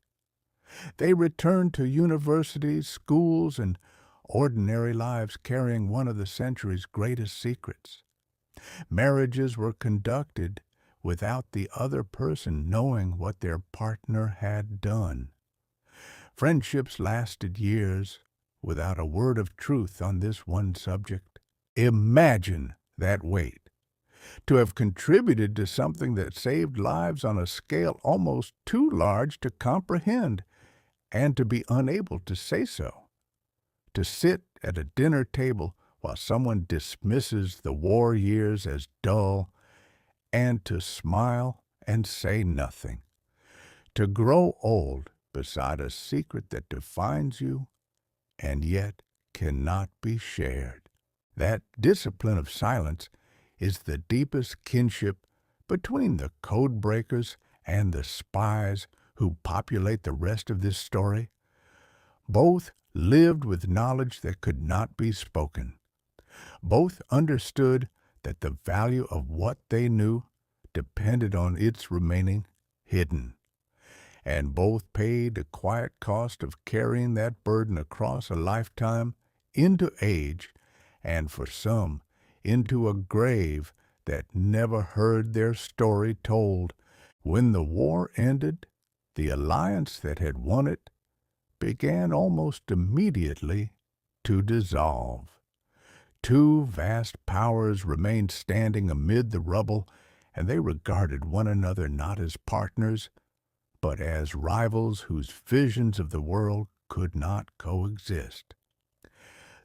They returned to universities, schools, and ordinary lives carrying one of the century's greatest secrets. Marriages were conducted without the other person knowing what their partner had done. Friendships lasted years without a word of truth on this one subject. Imagine that weight. To have contributed to something that saved lives on a scale almost too large to comprehend, and to be unable to say so. To sit at a dinner table while someone dismisses the war years as dull, and to smile and say nothing. To grow old beside a secret that defines you and yet cannot be shared. That discipline of silence is the deepest kinship between the code breakers and the spies who populate the rest of this story. Both lived with knowledge that could not be spoken. Both understood that the value of what they knew depended on its remaining hidden. And both paid a quiet cost of carrying that burden across a lifetime into age, and for some, into a grave that never heard their story told. When the war ended, the alliance that had won it began almost immediately to dissolve. Two vast powers remained standing amid the rubble, and they regarded one another not as partners, but as rivals whose visions of the world could not coexist.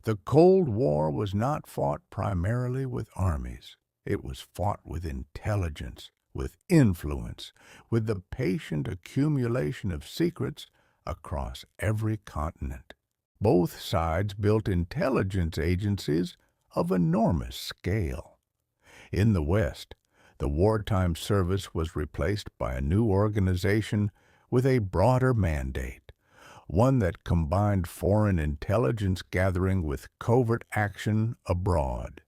The Cold War was not fought primarily with armies. It was fought with intelligence, with influence, with the patient accumulation of secrets across every continent. Both sides built intelligence agencies of enormous scale. In the West, the wartime service was replaced by a new organization with a broader mandate, one that combined foreign intelligence gathering with covert action abroad.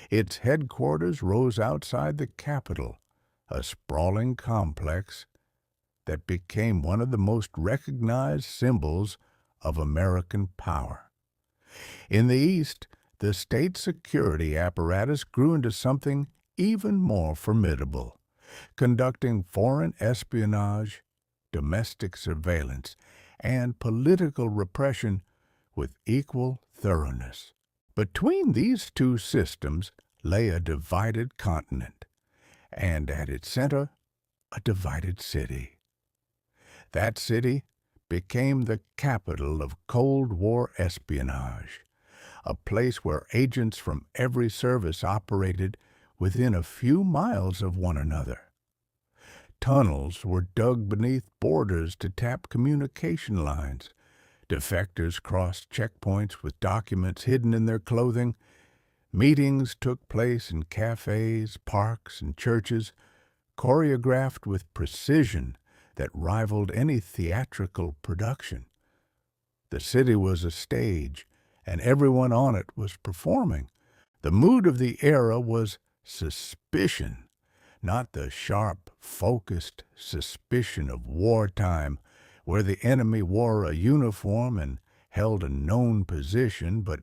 Its headquarters rose outside the capital, a sprawling complex that became one of the most recognized symbols of American power. In the East, the state security apparatus grew into something even more formidable, conducting foreign espionage, domestic surveillance, and political repression with equal thoroughness. Between these two systems lay a divided continent, and at its center, a divided city. That city became the capital of Cold War espionage, a place where agents from every service operated within a few miles of one another. Tunnels were dug beneath borders to tap communication lines. Defectors crossed checkpoints with documents hidden in their clothing. Meetings took place in cafes, parks, and churches, choreographed with precision that rivaled any theatrical production. The city was a stage, and everyone on it was performing. The mood of the era was suspicion, not the sharp, focused suspicion of wartime, where the enemy wore a uniform and held a known position, but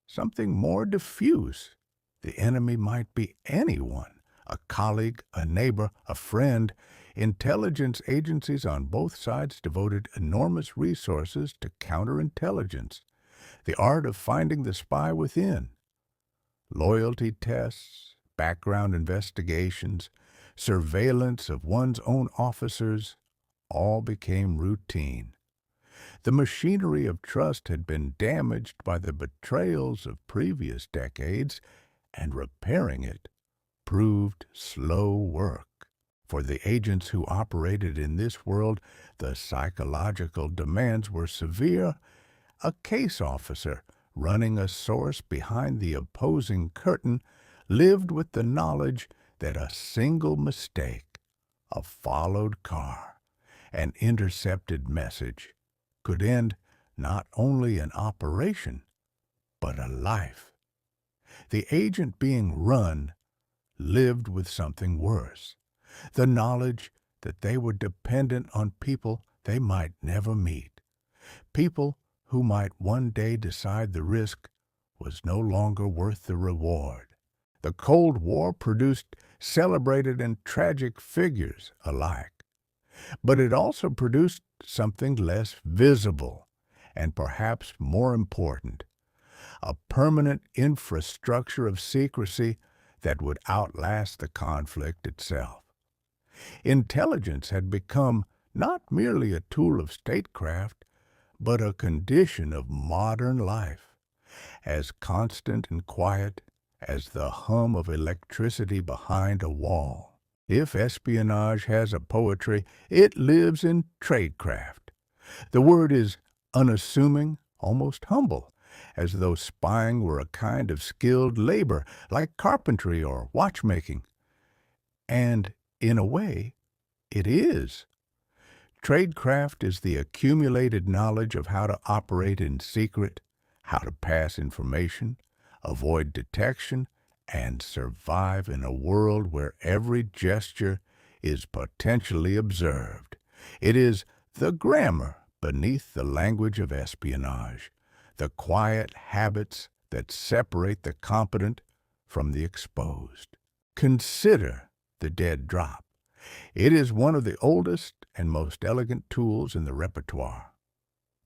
something more diffuse. The enemy might be anyone, a colleague, a neighbor, a friend. Intelligence agencies on both sides devoted enormous resources to counterintelligence, the art of finding the spy within. Loyalty tests, background investigations, surveillance of one's own officers, all became routine. The machinery of trust had been damaged by the betrayals of previous decades, and repairing it proved slow work. For the agents who operated in this world, the psychological demands were severe. A case officer running a source behind the opposing curtain lived with the knowledge that a single mistake, a followed car, an intercepted message, could end not only an operation, but a life. The agent being run lived with something worse, the knowledge that they were dependent on people they might never meet, people who might one day decide the risk was no longer worth the reward. The Cold War produced celebrated and tragic figures alike, but it also produced something less visible and perhaps more important, a permanent infrastructure of secrecy that would outlast the conflict itself. Intelligence had become not merely a tool of statecraft, but a condition of modern life, as constant and quiet as the hum of electricity behind a wall. If espionage has a poetry, it lives in tradecraft. The word is unassuming, almost humble, as though spying were a kind of skilled labor, like carpentry or watchmaking. And, in a way, it is. Tradecraft is the accumulated knowledge of how to operate in secret, how to pass information, avoid detection, and survive in a world where every gesture is potentially observed. It is the grammar beneath the language of espionage, the quiet habits that separate the competent from the exposed. Consider the dead drop. It is one of the oldest and most elegant tools in the repertoire.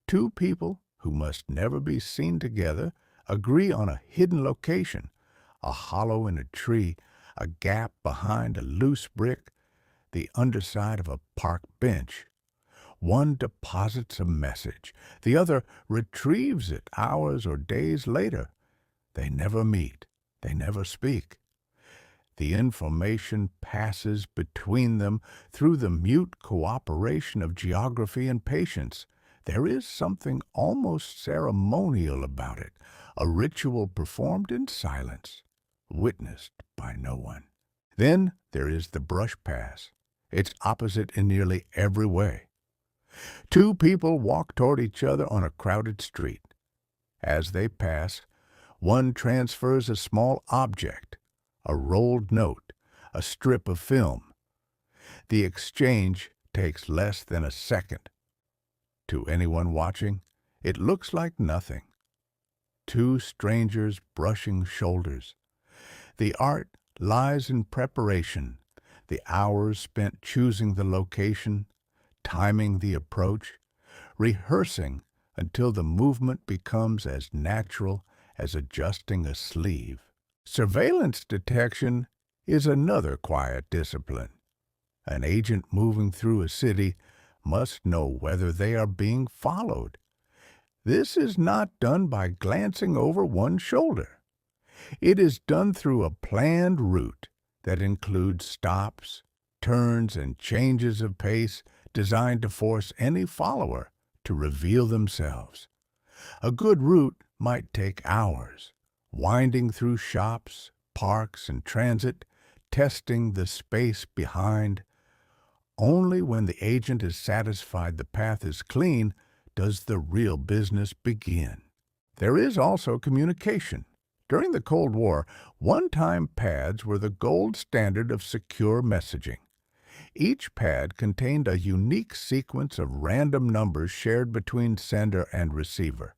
Two people who must never be seen together agree on a hidden location, a hollow in a tree, a gap behind a loose brick, the underside of a park bench. One deposits a message. The other retrieves it hours or days later. They never meet. They never speak. The information passes between them through the mute cooperation of geography and patience. There is something almost ceremonial about it, a ritual performed in silence, witnessed by no one. Then there is the brush pass, its opposite in nearly every way. Two people walk toward each other on a crowded street. As they pass, one transfers a small object, a rolled note, a strip of film. The exchange takes less than a second. To anyone watching, it looks like nothing. Two strangers brushing shoulders. The art lies in preparation, the hours spent choosing the location, timing the approach, rehearsing until the movement becomes as natural as adjusting a sleeve. Surveillance detection is another quiet discipline. An agent moving through a city must know whether they are being followed. This is not done by glancing over one shoulder. It is done through a planned route that includes stops, turns, and changes of pace designed to force any follower to reveal themselves. A good route might take hours, winding through shops, parks, and transit, testing the space behind. Only when the agent is satisfied the path is clean does the real business begin. There is also communication. During the Cold War, one-time pads were the gold standard of secure messaging. Each pad contained a unique sequence of random numbers shared between sender and receiver.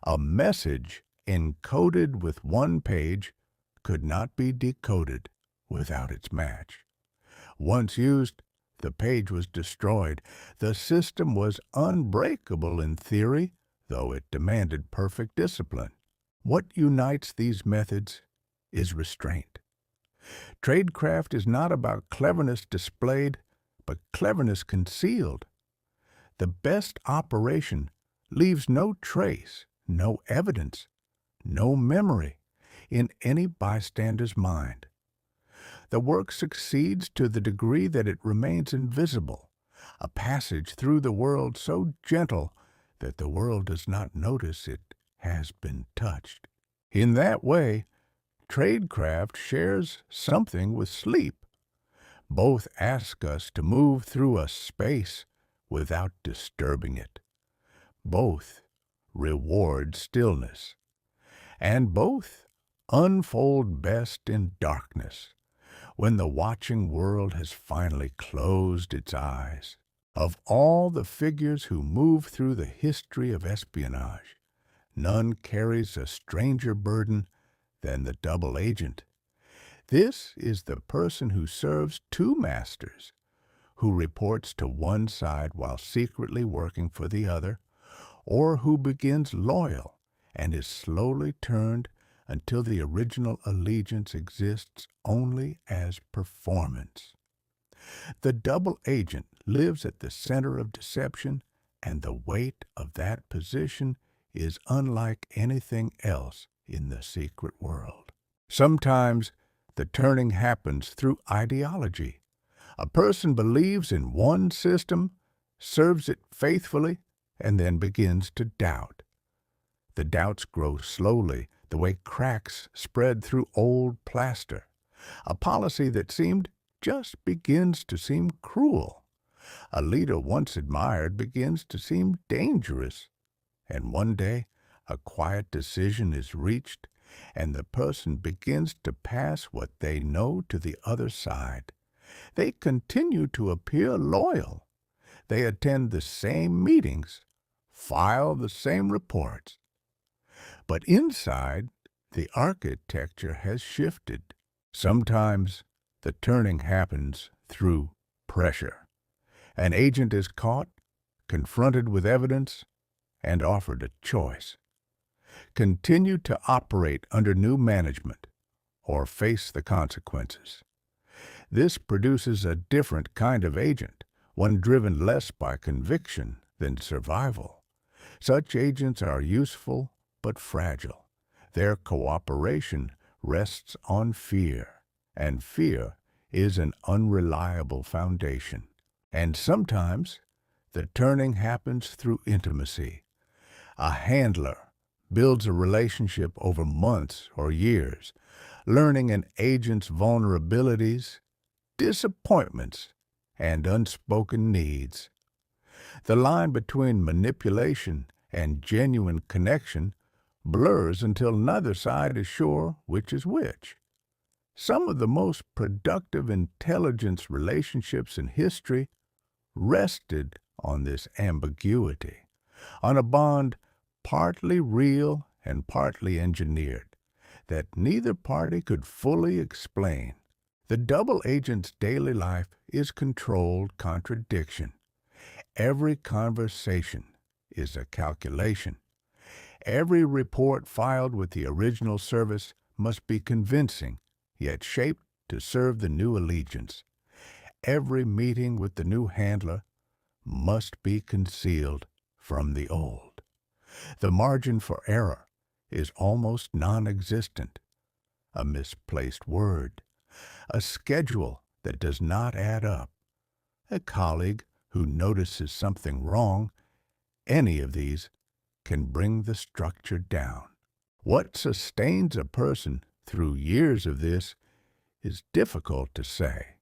A message encoded with one page could not be decoded without its match. Once used, the page was destroyed. The system was unbreakable in theory, though it demanded perfect discipline. What unites these methods is restraint. Tradecraft is not about cleverness displayed, but cleverness concealed. The best operation leaves no trace, no evidence, no memory in any bystander's mind. The work succeeds to the degree that it remains invisible, a passage through the world so gentle that the world does not notice it has been touched. In that way, Tradecraft shares something with sleep. Both ask us to move through a space without disturbing it. Both reward stillness. And both unfold best in darkness, when the watching world has finally closed its eyes. Of all the figures who move through the history of espionage, none carries a stranger burden than the double agent. This is the person who serves two masters, who reports to one side while secretly working for the other, or who begins loyal and is slowly turned until the original allegiance exists only as performance. The double agent lives at the center of deception, and the weight of that position is unlike anything else in the secret world. Sometimes the turning happens through ideology. A person believes in one system, serves it faithfully, and then begins to doubt. The doubts grow slowly, the way cracks spread through old plaster. A policy that seemed just begins to seem cruel. A leader once admired begins to seem dangerous. And one day, a quiet decision is reached, and the person begins to pass what they know to the other side. They continue to appear loyal. They attend the same meetings, file the same reports. But inside, the architecture has shifted. Sometimes the turning happens through pressure. An agent is caught, confronted with evidence, and offered a choice. Continue to operate under new management or face the consequences. This produces a different kind of agent, one driven less by conviction than survival. Such agents are useful but fragile. Their cooperation rests on fear, and fear is an unreliable foundation. And sometimes the turning happens through intimacy. A handler builds a relationship over months or years, learning an agent's vulnerabilities, disappointments, and unspoken needs. The line between manipulation and genuine connection blurs until neither side is sure which is which. Some of the most productive intelligence relationships in history rested on this ambiguity, on a bond partly real and partly engineered, that neither party could fully explain. The double agent's daily life is controlled contradiction. Every conversation is a calculation. Every report filed with the original service must be convincing, yet shaped to serve the new allegiance. Every meeting with the new handler must be concealed from the old. The margin for error is almost non-existent. A misplaced word, a schedule that does not add up, a colleague who notices something wrong, any of these can bring the structure down. What sustains a person through years of this is difficult to say.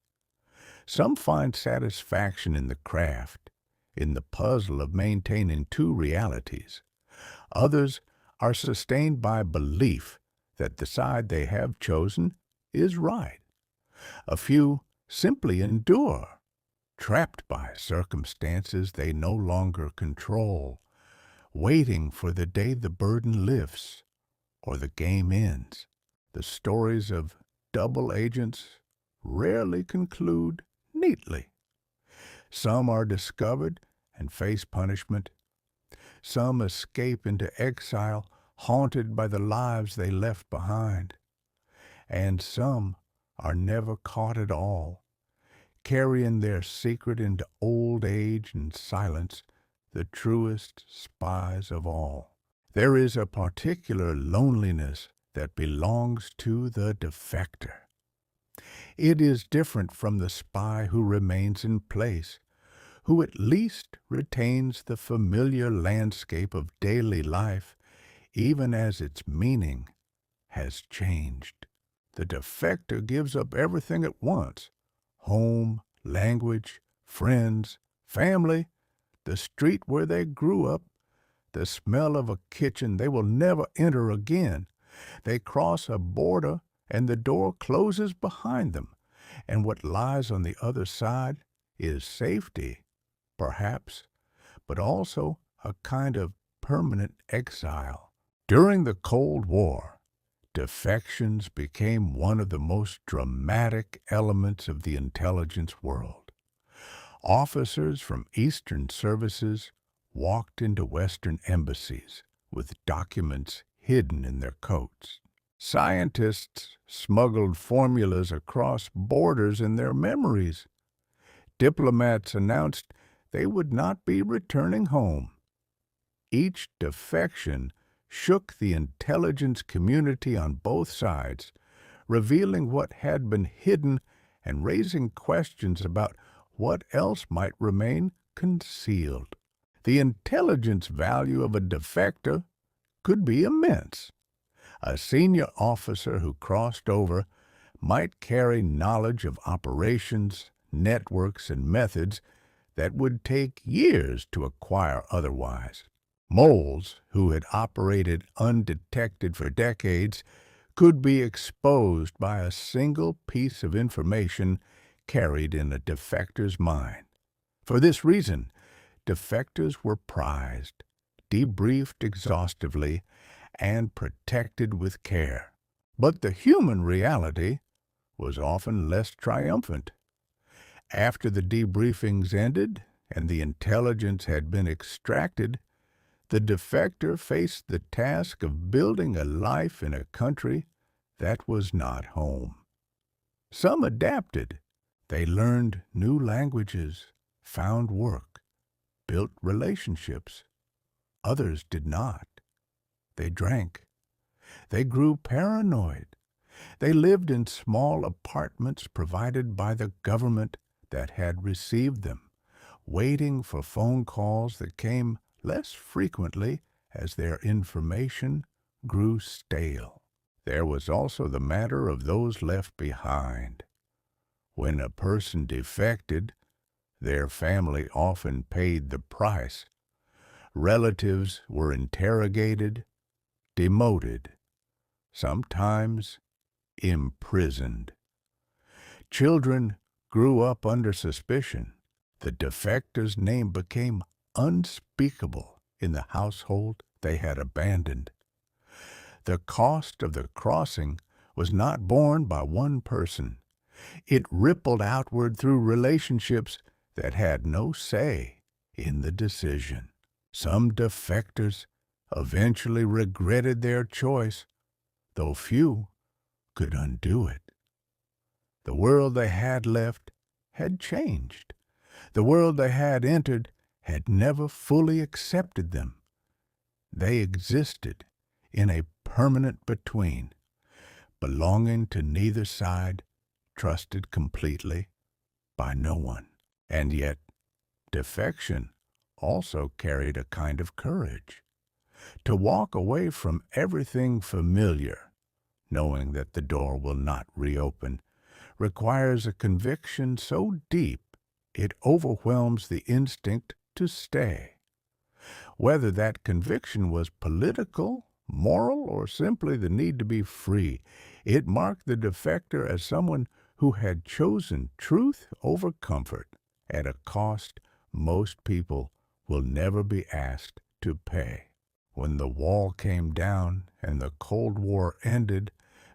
Some find satisfaction in the craft, in the puzzle of maintaining two realities. Others are sustained by belief that the side they have chosen is right. A few simply endure, trapped by circumstances they no longer control, waiting for the day the burden lifts or the game ends. The stories of double agents rarely conclude neatly. Some are discovered and face punishment. Some escape into exile, haunted by the lives they left behind. And some are never caught at all, carrying their secret into old age and silence, the truest spies of all. There is a particular loneliness that belongs to the defector. It is different from the spy who remains in place, who at least retains the familiar landscape of daily life, even as its meaning has changed. The defector gives up everything at once: home, language, friends, family, the street where they grew up, the smell of a kitchen they will never enter again. They cross a border and the door closes behind them, and what lies on the other side is safety, perhaps, but also a kind of permanent exile. During the Cold War, defections became one of the most dramatic elements of the intelligence world. Officers from Eastern services walked into Western embassies with documents hidden in their coats. Scientists smuggled formulas across borders in their memories. Diplomats announced they would not be returning home. Each defection shook the intelligence community on both sides, revealing what had been hidden and raising questions about what else might remain concealed. The intelligence value of a defector could be immense. A senior officer who crossed over might carry knowledge of operations, networks, and methods that would take years to acquire otherwise. Moles who had operated undetected for decades could be exposed by a single piece of information carried in a defector's mind. For this reason, defectors were prized, debriefed exhaustively, and protected with care. But the human reality was often less triumphant. After the debriefings ended and the intelligence had been extracted, the defector faced the task of building a life in a country that was not home. Some adapted. They learned new languages, found work, built relationships. Others did not. They drank. They grew paranoid. They lived in small apartments provided by the government that had received them, waiting for phone calls that came less frequently as their information grew stale. There was also the matter of those left behind. When a person defected, their family often paid the price. Relatives were interrogated, demoted, sometimes imprisoned. Children grew up under suspicion. The defector's name became unspeakable in the household they had abandoned. The cost of the crossing was not borne by one person. It rippled outward through relationships that had no say in the decision. Some defectors eventually regretted their choice, though few could undo it. The world they had left had changed. The world they had entered had never fully accepted them. They existed in a permanent between, belonging to neither side, trusted completely by no one. And yet, defection also carried a kind of courage. To walk away from everything familiar, knowing that the door will not reopen, requires a conviction so deep it overwhelms the instinct to stay. Whether that conviction was political, moral, or simply the need to be free, it marked the defector as someone who had chosen truth over comfort at a cost most people will never be asked to pay. When the wall came down and the Cold War ended,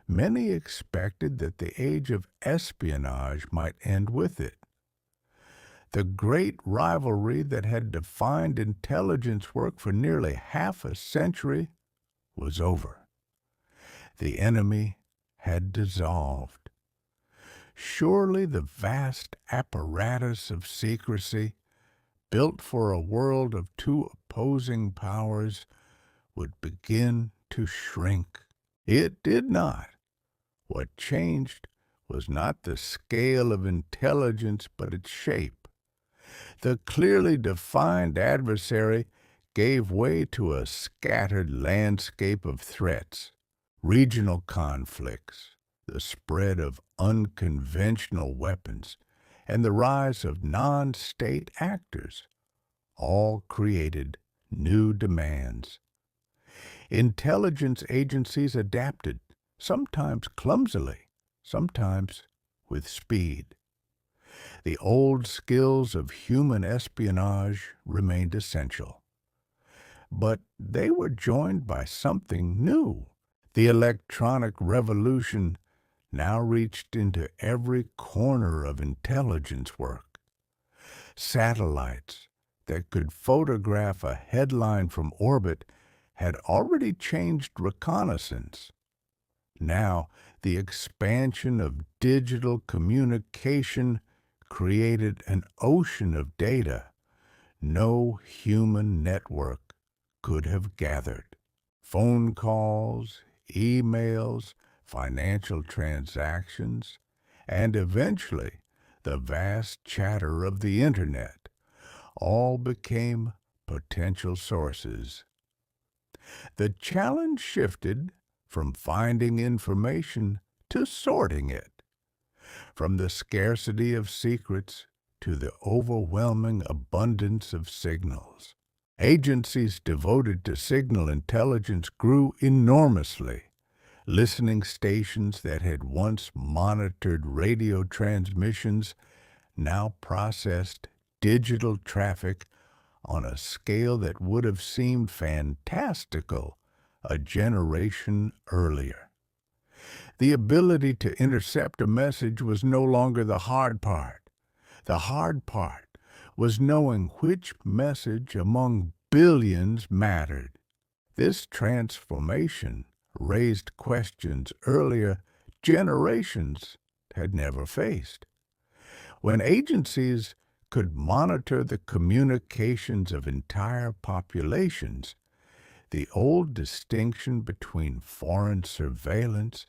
many expected that the age of espionage might end with it. The great rivalry that had defined intelligence work for nearly half a century was over. The enemy had dissolved. Surely the vast apparatus of secrecy, built for a world of two opposing powers, would begin to shrink. It did not. What changed was not the scale of intelligence, but its shape. The clearly defined adversary gave way to a scattered landscape of threats, regional conflicts, the spread of unconventional weapons, and the rise of non-state actors, all created new demands. Intelligence agencies adapted, sometimes clumsily, sometimes with speed. The old skills of human espionage remained essential. But they were joined by something new, The electronic revolution now reached into every corner of intelligence work. Satellites that could photograph a headline from orbit had already changed reconnaissance. Now, the expansion of digital communication created an ocean of data no human network could have gathered. Phone calls, emails, financial transactions, and eventually the vast chatter of the Internet all became potential sources. The challenge shifted from finding information to sorting it, from the scarcity of secrets to the overwhelming abundance of signals. Agencies devoted to signal intelligence grew enormously. Listening stations that had once monitored radio transmissions now processed digital traffic on a scale that would have seemed fantastical a generation earlier. The ability to intercept a message was no longer the hard part. The hard part was knowing which message among billions mattered. This transformation raised questions earlier generations had never faced. When agencies could monitor the communications of entire populations, the old distinction between foreign surveillance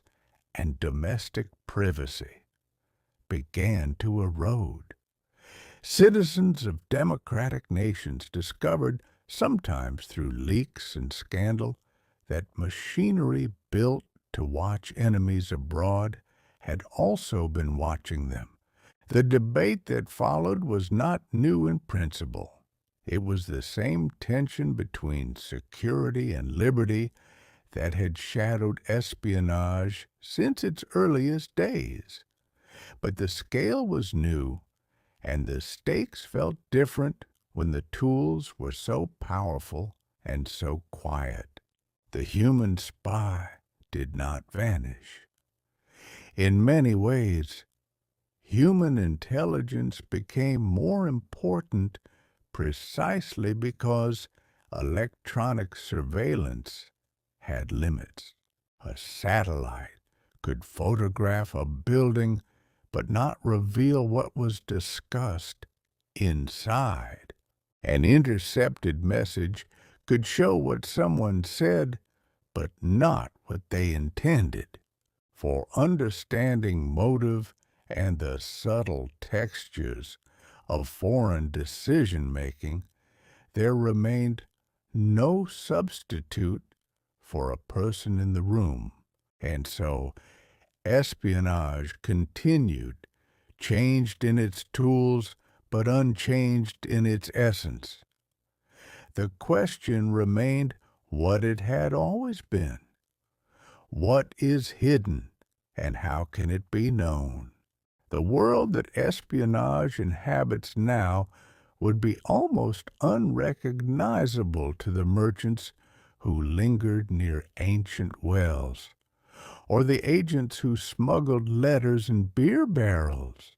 and domestic privacy began to erode. Citizens of democratic nations discovered, sometimes through leaks and scandal, that machinery built to watch enemies abroad had also been watching them. The debate that followed was not new in principle. It was the same tension between security and liberty that had shadowed espionage since its earliest days. But the scale was new, and the stakes felt different when the tools were so powerful and so quiet. The human spy did not vanish. In many ways, human intelligence became more important precisely because electronic surveillance had limits. A satellite could photograph a building but not reveal what was discussed inside. An intercepted message could show what someone said but not what they intended. For understanding motive and the subtle textures of foreign decision-making, there remained no substitute for a person in the room. And so, espionage continued, changed in its tools, but unchanged in its essence. The question remained what it had always been. What is hidden, and how can it be known? The world that espionage inhabits now would be almost unrecognizable to the merchants who lingered near ancient wells, or the agents who smuggled letters in beer barrels.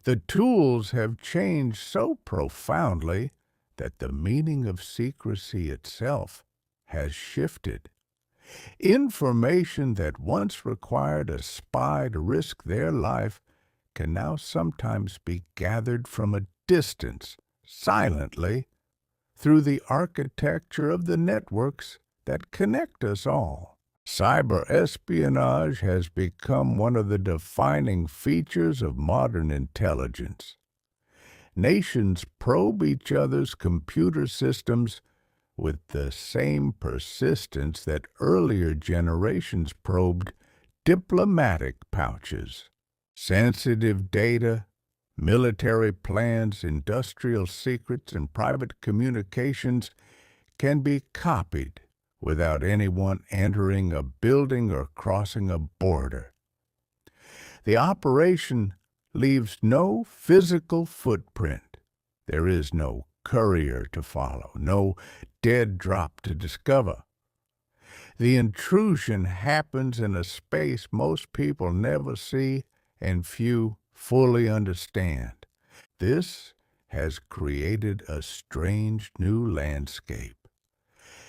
The tools have changed so profoundly that the meaning of secrecy itself has shifted. Information that once required a spy to risk their life can now sometimes be gathered from a distance, silently, through the architecture of the networks that connect us all. Cyber espionage has become one of the defining features of modern intelligence. Nations probe each other's computer systems with the same persistence that earlier generations probed diplomatic pouches. Sensitive data, military plans, industrial secrets, and private communications can be copied without anyone entering a building or crossing a border. The operation leaves no physical footprint. There is no courier to follow, no dead drop to discover. The intrusion happens in a space most people never see and few fully understand. This has created a strange new landscape.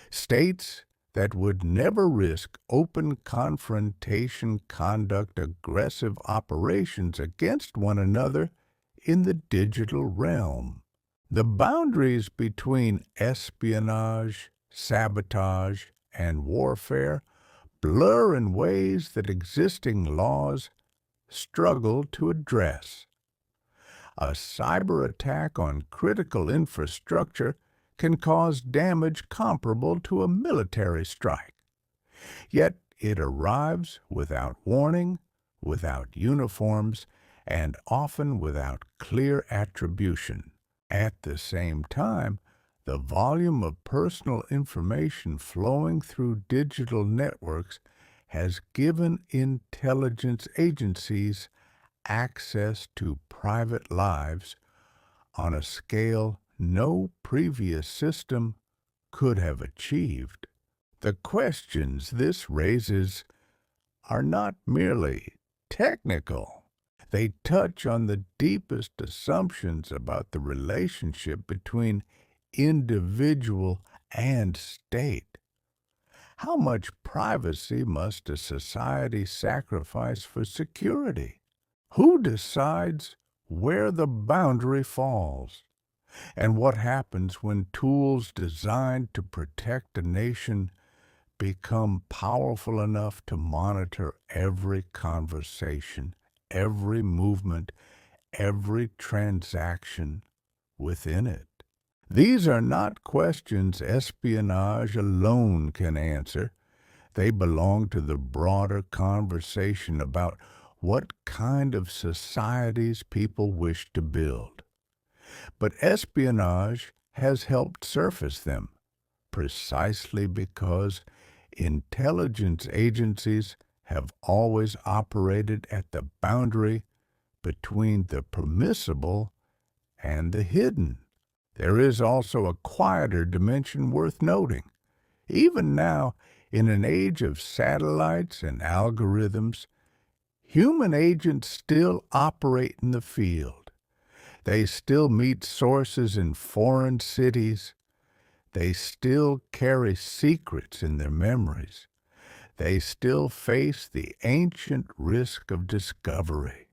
States that would never risk open confrontation conduct aggressive operations against one another in the digital realm. The boundaries between espionage, sabotage, and warfare blur in ways that existing laws struggle to address. A cyber attack on critical infrastructure can cause damage comparable to a military strike. Yet it arrives without warning, without uniforms, and often without clear attribution. At the same time, the volume of personal information flowing through digital networks has given intelligence agencies access to private lives on a scale no previous system could have achieved. The questions this raises are not merely technical. They touch on the deepest assumptions about the relationship between individual and state. How much privacy must a society sacrifice for security? Who decides where the boundary falls? And what happens when tools designed to protect a nation become powerful enough to monitor every conversation, every movement, every transaction within it? These are not questions espionage alone can answer. They belong to the broader conversation about what kind of societies people wish to build. But espionage has helped surface them, precisely because intelligence agencies have always operated at the boundary between the permissible and the hidden. There is also a quieter dimension worth noting. Even now, in an age of satellites and algorithms, human agents still operate in the field. They still meet sources in foreign cities. They still carry secrets in their memories. They still face the ancient risk of discovery.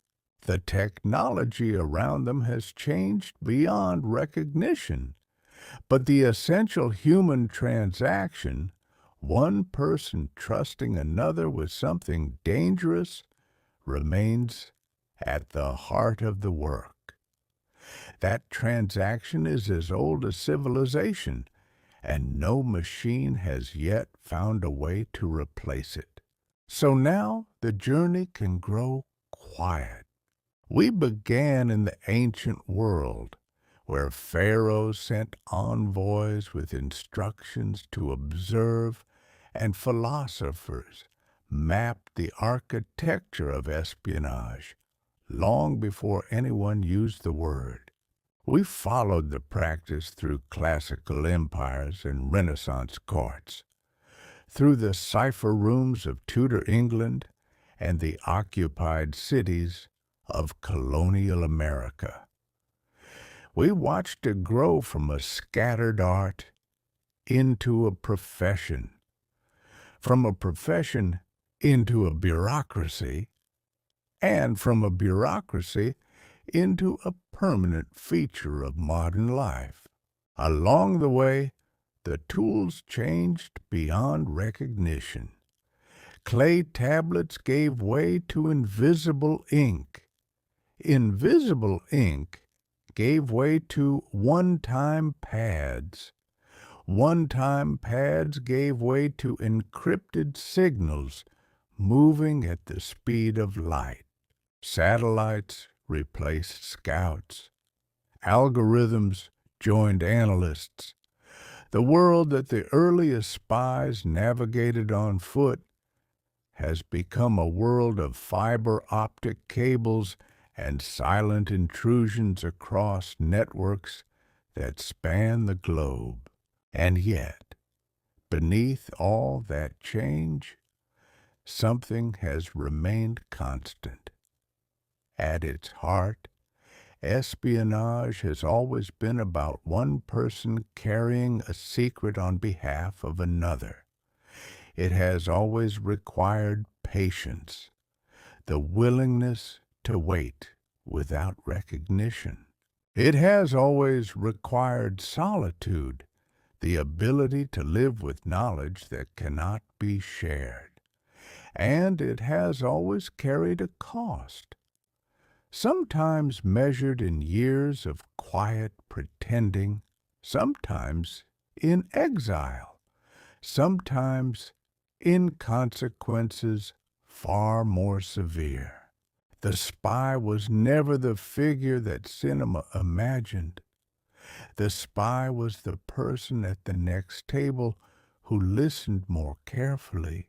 The technology around them has changed beyond recognition, but the essential human transaction, one person trusting another with something dangerous, remains at the heart of the work. That transaction is as old as civilization, and no machine has yet found a way to replace it. So now the journey can grow quiet. We began in the ancient world, where pharaohs sent envoys with instructions to observe, and philosophers mapped the architecture of espionage long before anyone used the word. We followed the practice through classical empires and Renaissance courts, through the cipher rooms of Tudor England and the occupied cities of colonial America. We watched it grow from a scattered art into a profession, from a profession into a bureaucracy, and from a bureaucracy into a permanent feature of modern life. Along the way, the tools changed beyond recognition. Clay tablets gave way to invisible ink. Invisible ink gave way to one-time pads. One-time pads gave way to encrypted signals moving at the speed of light. Satellites replaced scouts. Algorithms joined analysts. The world that the earliest spies navigated on foot has become a world of fiber optic cables and silent intrusions across networks that span the globe. And yet, beneath all that change, something has remained constant. At its heart, espionage has always been about one person carrying a secret on behalf of another. It has always required patience, the willingness to wait without recognition. It has always required solitude, the ability to live with knowledge that cannot be shared. And it has always carried a cost, sometimes measured in years of quiet pretending, sometimes in exile, sometimes in consequences far more severe. The spy was never the figure that cinema imagined. The spy was the person at the next table who listened more carefully,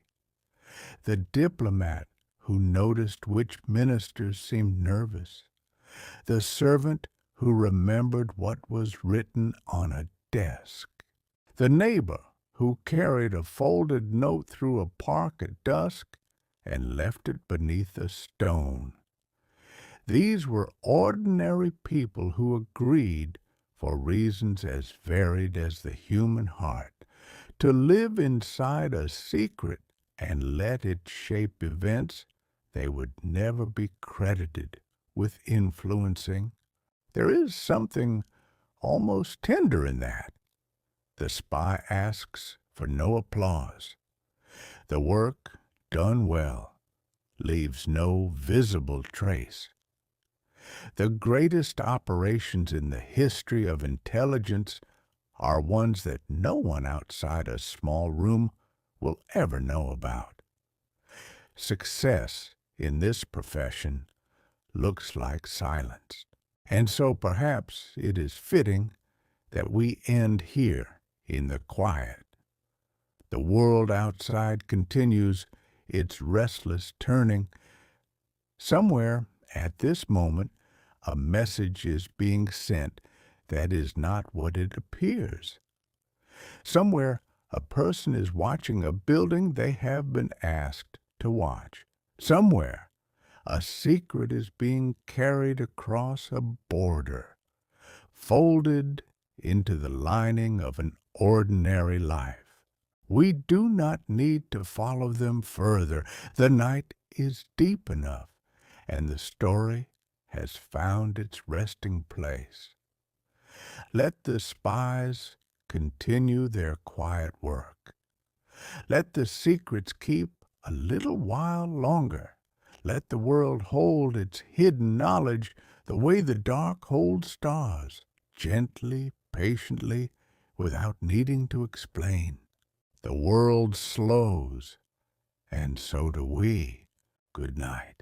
the diplomat who noticed which ministers seemed nervous, the servant who remembered what was written on a desk, the neighbor who carried a folded note through a park at dusk and left it beneath a stone. These were ordinary people who agreed, for reasons as varied as the human heart, to live inside a secret and let it shape events they would never be credited with influencing. There is something almost tender in that. The spy asks for no applause. The work, done well, leaves no visible trace. The greatest operations in the history of intelligence are ones that no one outside a small room will ever know about. Success in this profession looks like silence, and so perhaps it is fitting that we end here in the quiet. The world outside continues its restless turning. Somewhere at this moment, a message is being sent that is not what it appears. Somewhere, a person is watching a building they have been asked to watch. Somewhere, a secret is being carried across a border, folded into the lining of an ordinary life. We do not need to follow them further. The night is deep enough, and the story has found its resting place. Let the spies continue their quiet work. Let the secrets keep a little while longer. Let the world hold its hidden knowledge the way the dark holds stars, gently, patiently, without needing to explain. The world slows, and so do we. Good night.